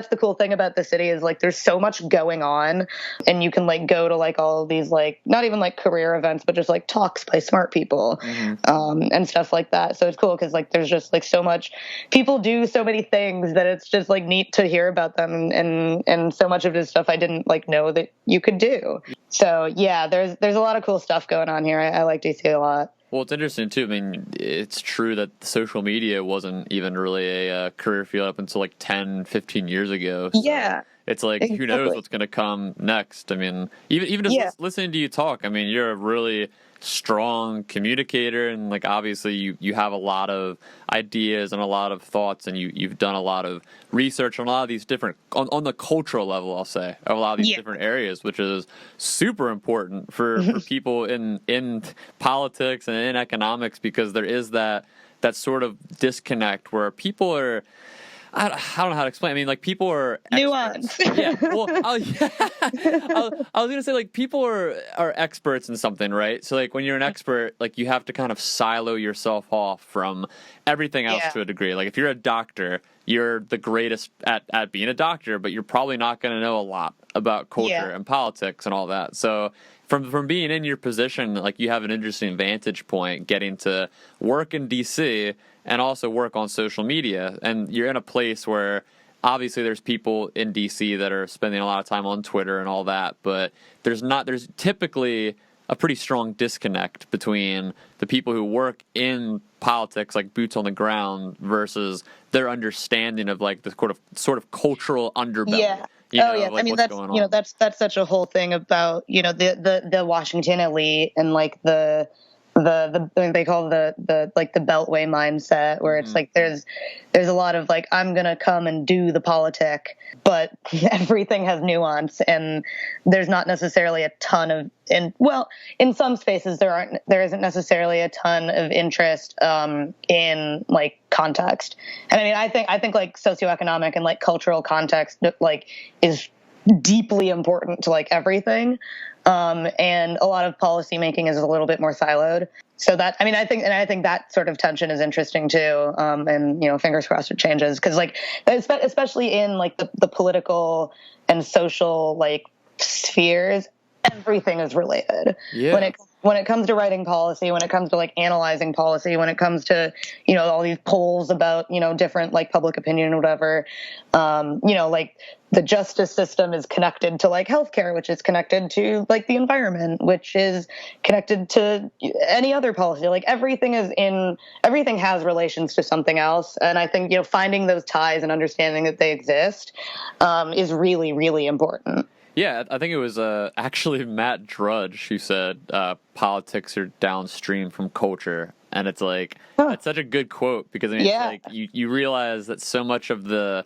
the cool thing about the city is like there's so much going on, and you can like go to like all of these like not even like career events, but just like talks by smart people, and stuff like that. So it's cool because like there's just like so much, people do so many things that it's just like neat to hear about them, and so much of this stuff I didn't like know that you could do. So yeah, there's a lot of cool stuff going on here. I like DC a lot. Well, it's interesting, too. I mean, it's true that social media wasn't even really a career field up until like 10, 15 years ago. So Yeah. it's like, Exactly. Who knows what's going to come next? I mean, even just listening to you talk, I mean, you're a really strong communicator, and like obviously you have a lot of ideas and a lot of thoughts, and you've done a lot of research on a lot of these different on the cultural level, I'll say, of a lot of these different areas, which is super important for people in politics and in economics, because there is that sort of disconnect where people are, I don't know how to explain. I mean, like, people are experts. Nuanced. Yeah. Well, I was gonna say, like, people are experts in something, right? So, like, when you're an expert, like, you have to kind of silo yourself off from everything else to a degree. Like, if you're a doctor, you're the greatest at being a doctor, but you're probably not going to know a lot about culture and politics and all that. So from being in your position, like, you have an interesting vantage point getting to work in DC and also work on social media. And you're in a place where obviously there's people in DC that are spending a lot of time on Twitter and all that, but there's typically a pretty strong disconnect between the people who work in politics, like boots on the ground, versus their understanding of like the sort of cultural underbelly. Yeah. Like, I mean, that's such a whole thing about, the Washington elite and like the they call the like the Beltway mindset, where it's like there's a lot of like, I'm gonna come and do the politic, but everything has nuance, and there's not necessarily a ton of in some spaces there isn't necessarily a ton of interest in like context. And I mean, I think like socioeconomic and like cultural context like is deeply important to like everything. And a lot of policy making is a little bit more siloed. So that, I mean, I think that sort of tension is interesting too. And, fingers crossed it changes. Cause like, especially in like the political and social like spheres, everything is related. Yeah. When it comes to writing policy, when it comes to like analyzing policy, when it comes to, all these polls about, different like public opinion or whatever, like the justice system is connected to like healthcare, which is connected to like the environment, which is connected to any other policy. Like everything has relations to something else. And I think, finding those ties and understanding that they exist, is really, really important. Yeah, I think it was actually Matt Drudge who said politics are downstream from culture. And it's like, that's such a good quote, because I mean, it's like you realize that so much of the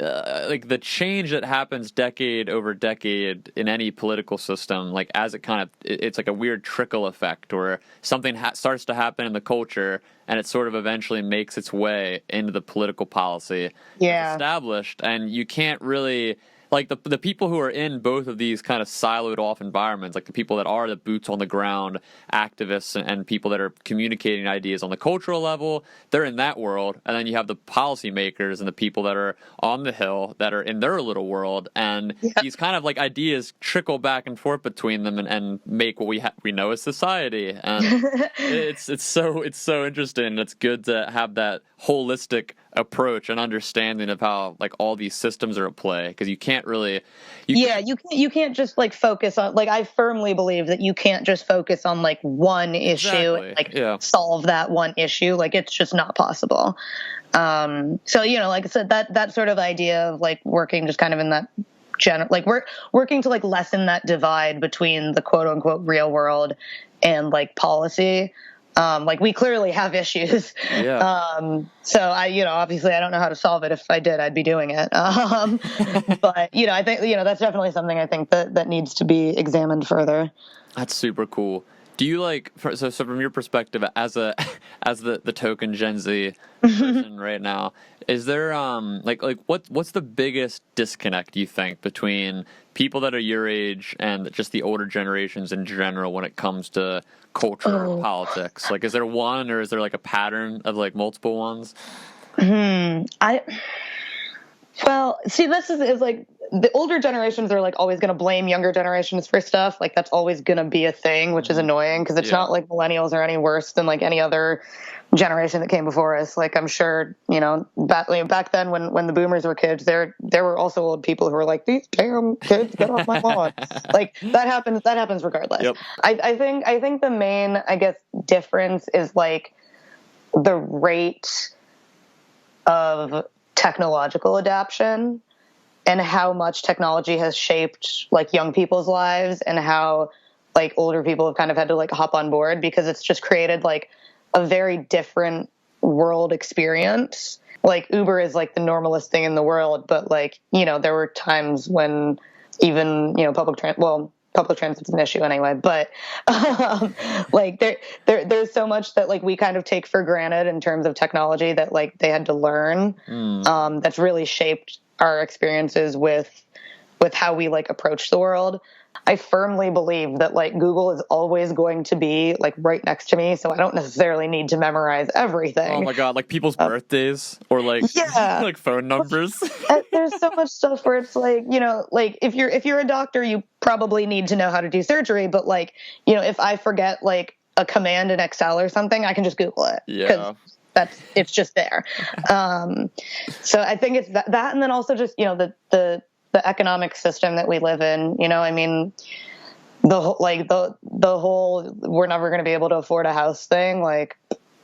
like the change that happens decade over decade in any political system, like as it kind of, it's like a weird trickle effect where something starts to happen in the culture and it sort of eventually makes its way into the political policy that's established. And you can't really, like the people who are in both of these kind of siloed off environments, like the people that are the boots on the ground activists and people that are communicating ideas on the cultural level, they're in that world. And then you have the policymakers and the people that are on the Hill that are in their little world. And these kind of like ideas trickle back and forth between them and make what we know as society. And it's so interesting. And it's good to have that holistic approach and understanding of how like all these systems are at play, because you can't just like focus on, like, I firmly believe that you can't just focus on like one issue and like solve that one issue. Like it's just not possible. So like I said, that sort of idea of like working just kind of in that like working to like lessen that divide between the quote unquote real world and like policy Like we clearly have issues. Yeah. So obviously I don't know how to solve it. If I did, I'd be doing it. But I think, that's definitely something I think that needs to be examined further. That's super cool. Do you so from your perspective as the token Gen Z person right now, is there what's the biggest disconnect you think between people that are your age and just the older generations in general when it comes to culture or politics? Like, is there one, or is there like a pattern of like multiple ones? Well, see, this is like the older generations are like always going to blame younger generations for stuff. Like that's always going to be a thing, which is annoying because it's not like millennials are any worse than like any other generation that came before us. Like I'm sure, back then when the boomers were kids, there were also old people who were like, these damn kids, get off my lawn. Like that happens regardless. Yep. I think the main, I guess, difference is like the rate of technological adaptation and how much technology has shaped like young people's lives and how like older people have kind of had to like hop on board because it's just created like a very different world experience. Like Uber is like the normalest thing in the world, but like, there were times when even, public transit's an issue anyway, but like there's so much that like we kind of take for granted in terms of technology that like they had to learn, that's really shaped our experiences with how we like approach the world. I firmly believe that like Google is always going to be like right next to me, so I don't necessarily need to memorize everything. Oh my God, like people's birthdays or like like phone numbers. There's so much stuff where it's like, like if you're a doctor, you probably need to know how to do surgery, but like, if I forget like a command in Excel or something, I can just Google it. Yeah. It's just there. So I think it's that, and then also just, the economic system that we live in, I mean, the whole we're never going to be able to afford a house thing, like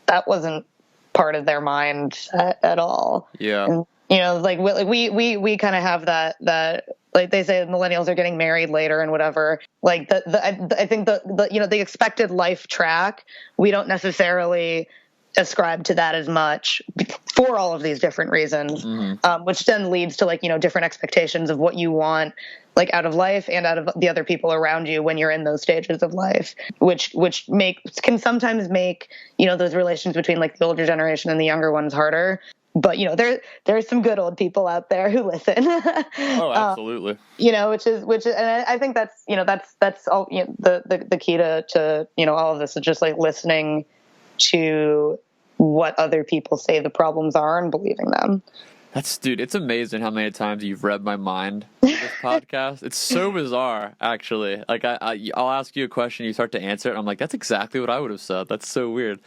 that wasn't part of their mind at all. Yeah. And, like we kind of have that like they say millennials are getting married later and whatever. Like I think the expected life track, we don't necessarily ascribe to that as much for all of these different reasons, which then leads to like, different expectations of what you want like out of life and out of the other people around you when you're in those stages of life, which can sometimes make, those relations between like the older generation and the younger ones harder. But, there's some good old people out there who listen. Oh, absolutely. Which is, and I think that's all, the key to, all of this is just like listening to what other people say the problems are and believing them. Dude, it's amazing how many times you've read my mind in this podcast. It's so bizarre, actually. Like I'll ask you a question, you start to answer it, I'm like, that's exactly what I would have said. That's so weird.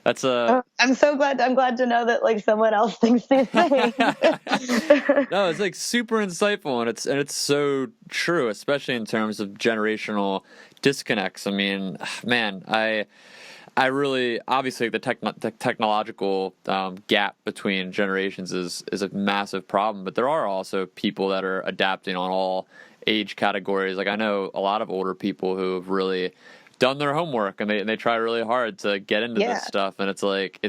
That's I'm glad to know that like someone else thinks these things. No, it's like super insightful, and it's so true, especially in terms of generational disconnects. I mean, man, I really, obviously the technological gap between generations is a massive problem, but there are also people that are adapting on all age categories. Like I know a lot of older people who have really done their homework and they try really hard to get into this stuff, and it's like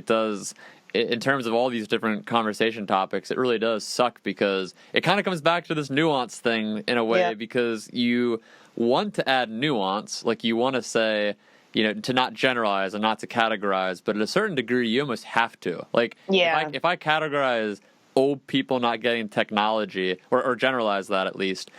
in terms of all these different conversation topics, it really does suck because it kind of comes back to this nuance thing in a way, because you want to add nuance, like you want to say, to not generalize and not to categorize, but at a certain degree, you almost have to. Like, if I categorize old people not getting technology, or generalize that at least,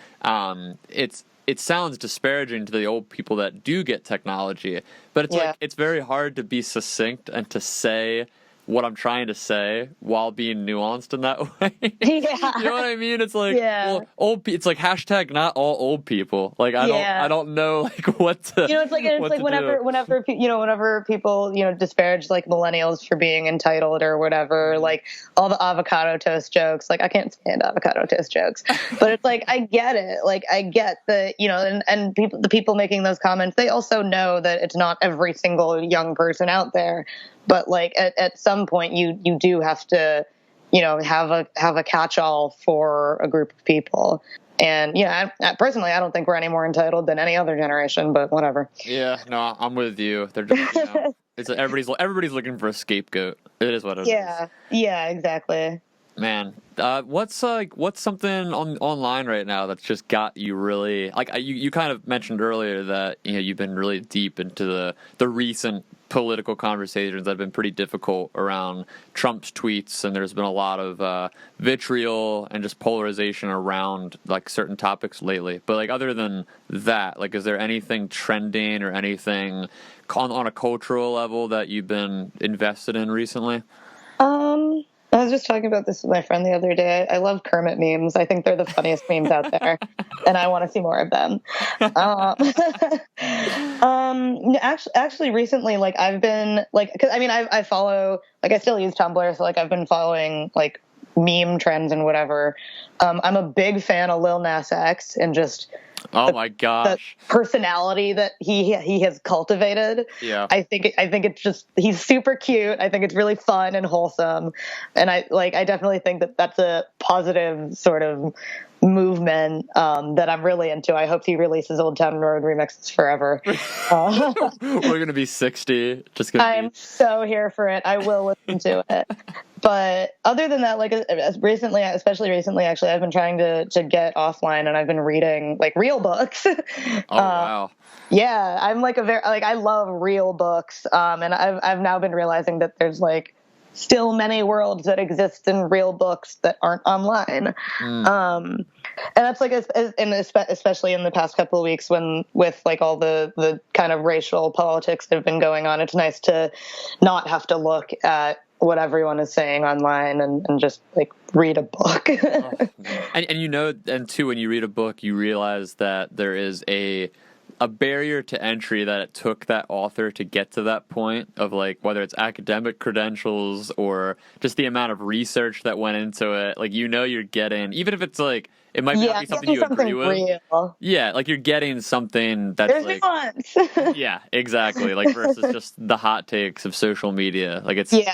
it sounds disparaging to the old people that do get technology. But it's like it's very hard to be succinct and to say what I'm trying to say while being nuanced in that way. You know what I mean? It's like, well, it's like hashtag not all old people. Like I don't know like what to. It's like whenever people disparage like millennials for being entitled or whatever, like all the avocado toast jokes. Like I can't stand avocado toast jokes, but it's like I get it. Like I get that and the people making those comments, they also know that it's not every single young person out there. But like at some point you do have to, have a catch-all for a group of people. And personally, I don't think we're any more entitled than any other generation, but whatever. Yeah, no, I'm with you. They're just, it's everybody's looking for a scapegoat. It is what it is. Yeah, exactly. Man, what's something online right now that's just got you really, like, you kind of mentioned earlier that you've been really deep into the recent political conversations that have been pretty difficult around Trump's tweets, and there's been a lot of vitriol and just polarization around like certain topics lately. But like other than that, like, is there anything trending or anything on a cultural level that you've been invested in recently? I was just talking about this with my friend the other day. I love Kermit memes. I think they're the funniest memes out there, and I want to see more of them. Actually, recently, like I've been like, because I follow, like, I still use Tumblr, so like I've been following like meme trends and whatever. I'm a big fan of Lil Nas X and just. Oh my gosh! The personality that he has cultivated. Yeah, I think it's just, he's super cute. I think it's really fun and wholesome, and I definitely think that that's a positive sort of movement that I'm really into. I hope he releases Old Town Road remixes forever. We're gonna be 60. I'm so here for it. I will listen to it. But other than that, like especially recently, actually, I've been trying to get offline, and I've been reading like real books. Oh wow! Yeah, I'm like I love real books, and I've now been realizing that there's like still many worlds that exist in real books that aren't online. And that's like, especially in the past couple of weeks when with like all the kind of racial politics that have been going on, it's nice to not have to look at what everyone is saying online and just like read a book. And too, when you read a book, you realize that there is a barrier to entry that it took that author to get to that point of like whether it's academic credentials or just the amount of research that went into it. Like, you're getting, even if it's like, it might not be something you agree with. Real. Yeah, like you're getting something that's there's like nuance. Yeah, exactly. Like versus just the hot takes of social media. Like it's It's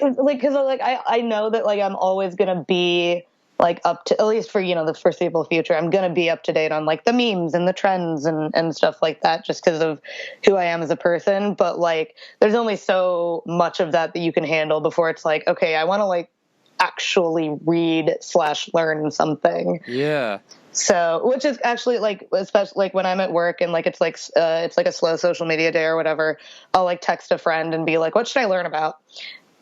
like, because like I know that like I'm always gonna be like up to, at least for the foreseeable future, I'm gonna be up to date on like the memes and the trends and stuff like that, just because of who I am as a person. But like there's only so much of that you can handle before it's like, okay, I want to like actually read/learn something. Yeah. So, which is actually like, especially like when I'm at work and like it's like a slow social media day or whatever, I'll like text a friend and be like, what should I learn about?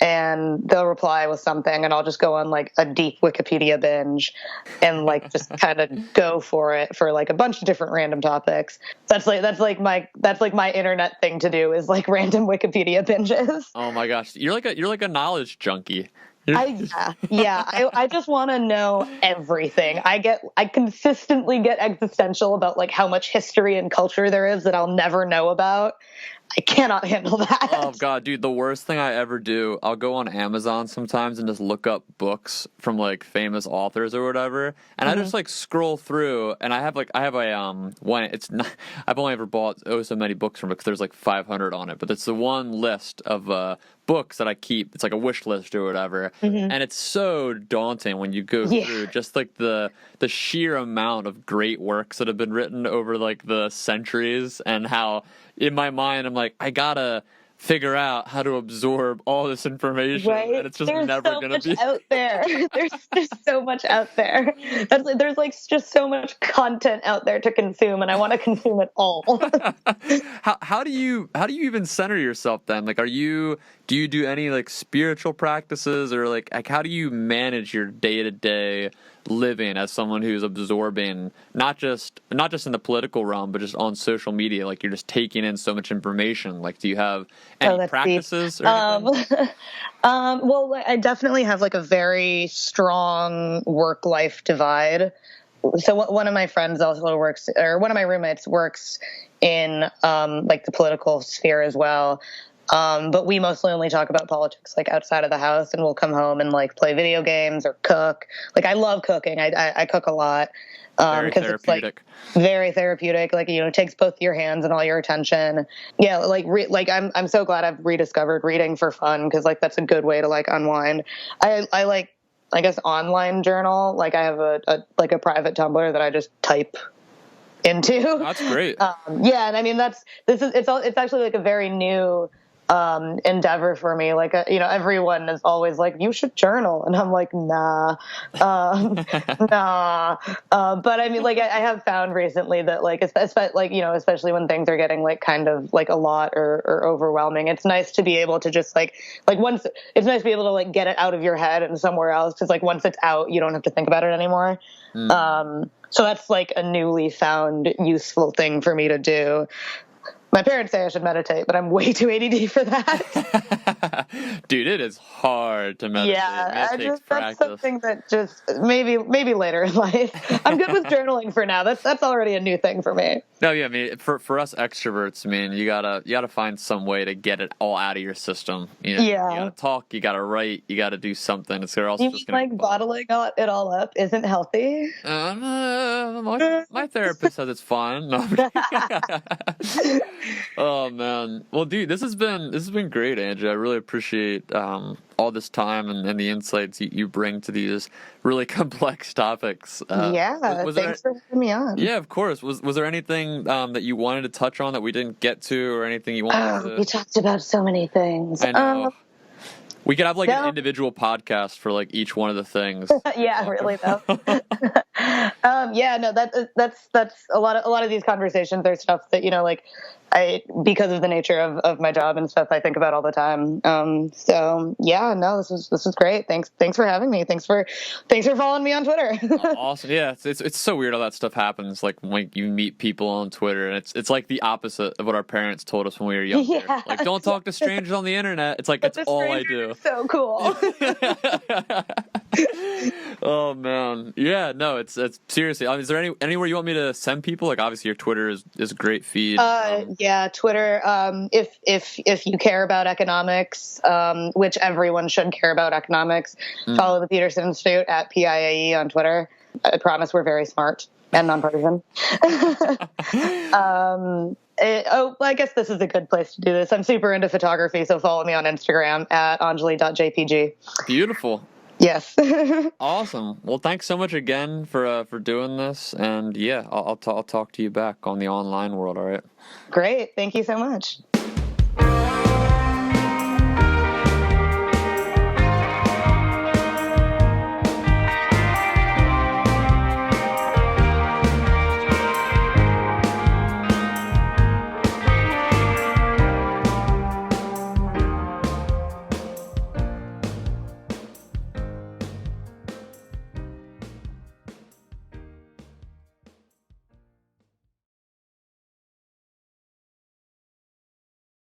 And they'll reply with something, and I'll just go on like a deep Wikipedia binge and like just kind of go for it for like a bunch of different random topics. That's like my internet thing to do, is like random Wikipedia binges. Oh my gosh, you're like a knowledge junkie. I just want to know everything. I consistently get existential about like how much history and culture there is that I'll never know about. I cannot handle that. Oh god, dude, the worst thing I ever do, I'll go on Amazon sometimes and just look up books from like famous authors or whatever, and I just like scroll through, and I have a one, it's not, I've only ever bought so many books from it because there's like 500 on it, but it's the one list of books that I keep. It's like a wish list or whatever, and it's so daunting when you go through just like the sheer amount of great works that have been written over like the centuries, and how in my mind I'm like, I gotta figure out how to absorb all this information, and it's just never gonna be out there. There's just so much out there. There's like just so much content out there to consume, and I want to consume it all. How do you even center yourself then? Like, do you do any like spiritual practices, or like how do you manage your day-to-day living as someone who's absorbing not just in the political realm, but just on social media? Like, you're just taking in so much information. Like, do you have any practices or anything? Well, I definitely have like a very strong work-life divide. So one of my friends also works, or one of my roommates works in like the political sphere as well. But we mostly only talk about politics like outside of the house, and we'll come home and like play video games or cook. Like, I love cooking. I cook a lot. Because it's like very therapeutic. Like, it takes both your hands and all your attention. Yeah. Like I'm so glad I've rediscovered reading for fun, because like that's a good way to like unwind. I like I guess, online journal. Like I have a private Tumblr that I just type into. That's great. Yeah, and I mean it's actually like a very new endeavor for me. Like everyone is always like, you should journal, and I'm like, nah, nah. But I mean, like I have found recently that like especially when things are getting like kind of like a lot or overwhelming, it's nice to be able to just like once it's nice to be able to like get it out of your head and somewhere else, because like once it's out, you don't have to think about it anymore. So that's like a newly found useful thing for me to do. My parents say I should meditate, but I'm way too ADD for that. Dude, it is hard to meditate. Yeah, it takes practice. that's something that just maybe later in life. I'm good with journaling for now. That's already a new thing for me. No, yeah, I mean, for us extroverts, I mean, you gotta find some way to get it all out of your system. You gotta talk, you gotta write, you gotta do something. It's also just gonna like bottling it all up isn't healthy. My therapist says it's fine. No, oh man, well, dude, this has been great, Angie. I really appreciate all this time and the insights you bring to these really complex topics. Thanks for having me on. Yeah, of course. Was there anything that you wanted to touch on that we didn't get to, or anything you wanted to? We talked about so many things. I know. We could have like an individual podcast for like each one of the things. Yeah, really though. That's a lot of these conversations are stuff that, like because of the nature of my job and stuff, I think about all the time. This is great. Thanks for having me. Thanks for following me on Twitter. Awesome. Yeah, it's so weird how that stuff happens. Like when you meet people on Twitter, and it's like the opposite of what our parents told us when we were younger. Yeah. Like, don't talk to strangers on the internet. It's like that's all I do. So cool. Oh man, yeah. No, it's seriously. Is there anywhere you want me to send people? Like, obviously your Twitter is a great feed. Yeah, Twitter. If you care about economics, which everyone should care about economics, follow the Peterson Institute at PIAE on Twitter. I promise we're very smart and nonpartisan. I guess this is a good place to do this. I'm super into photography, so follow me on Instagram at anjali.jpg. Beautiful. Yes. Awesome. Well, thanks so much again for doing this, and yeah, I'll talk to you back on the online world. All right. Great. Thank you so much.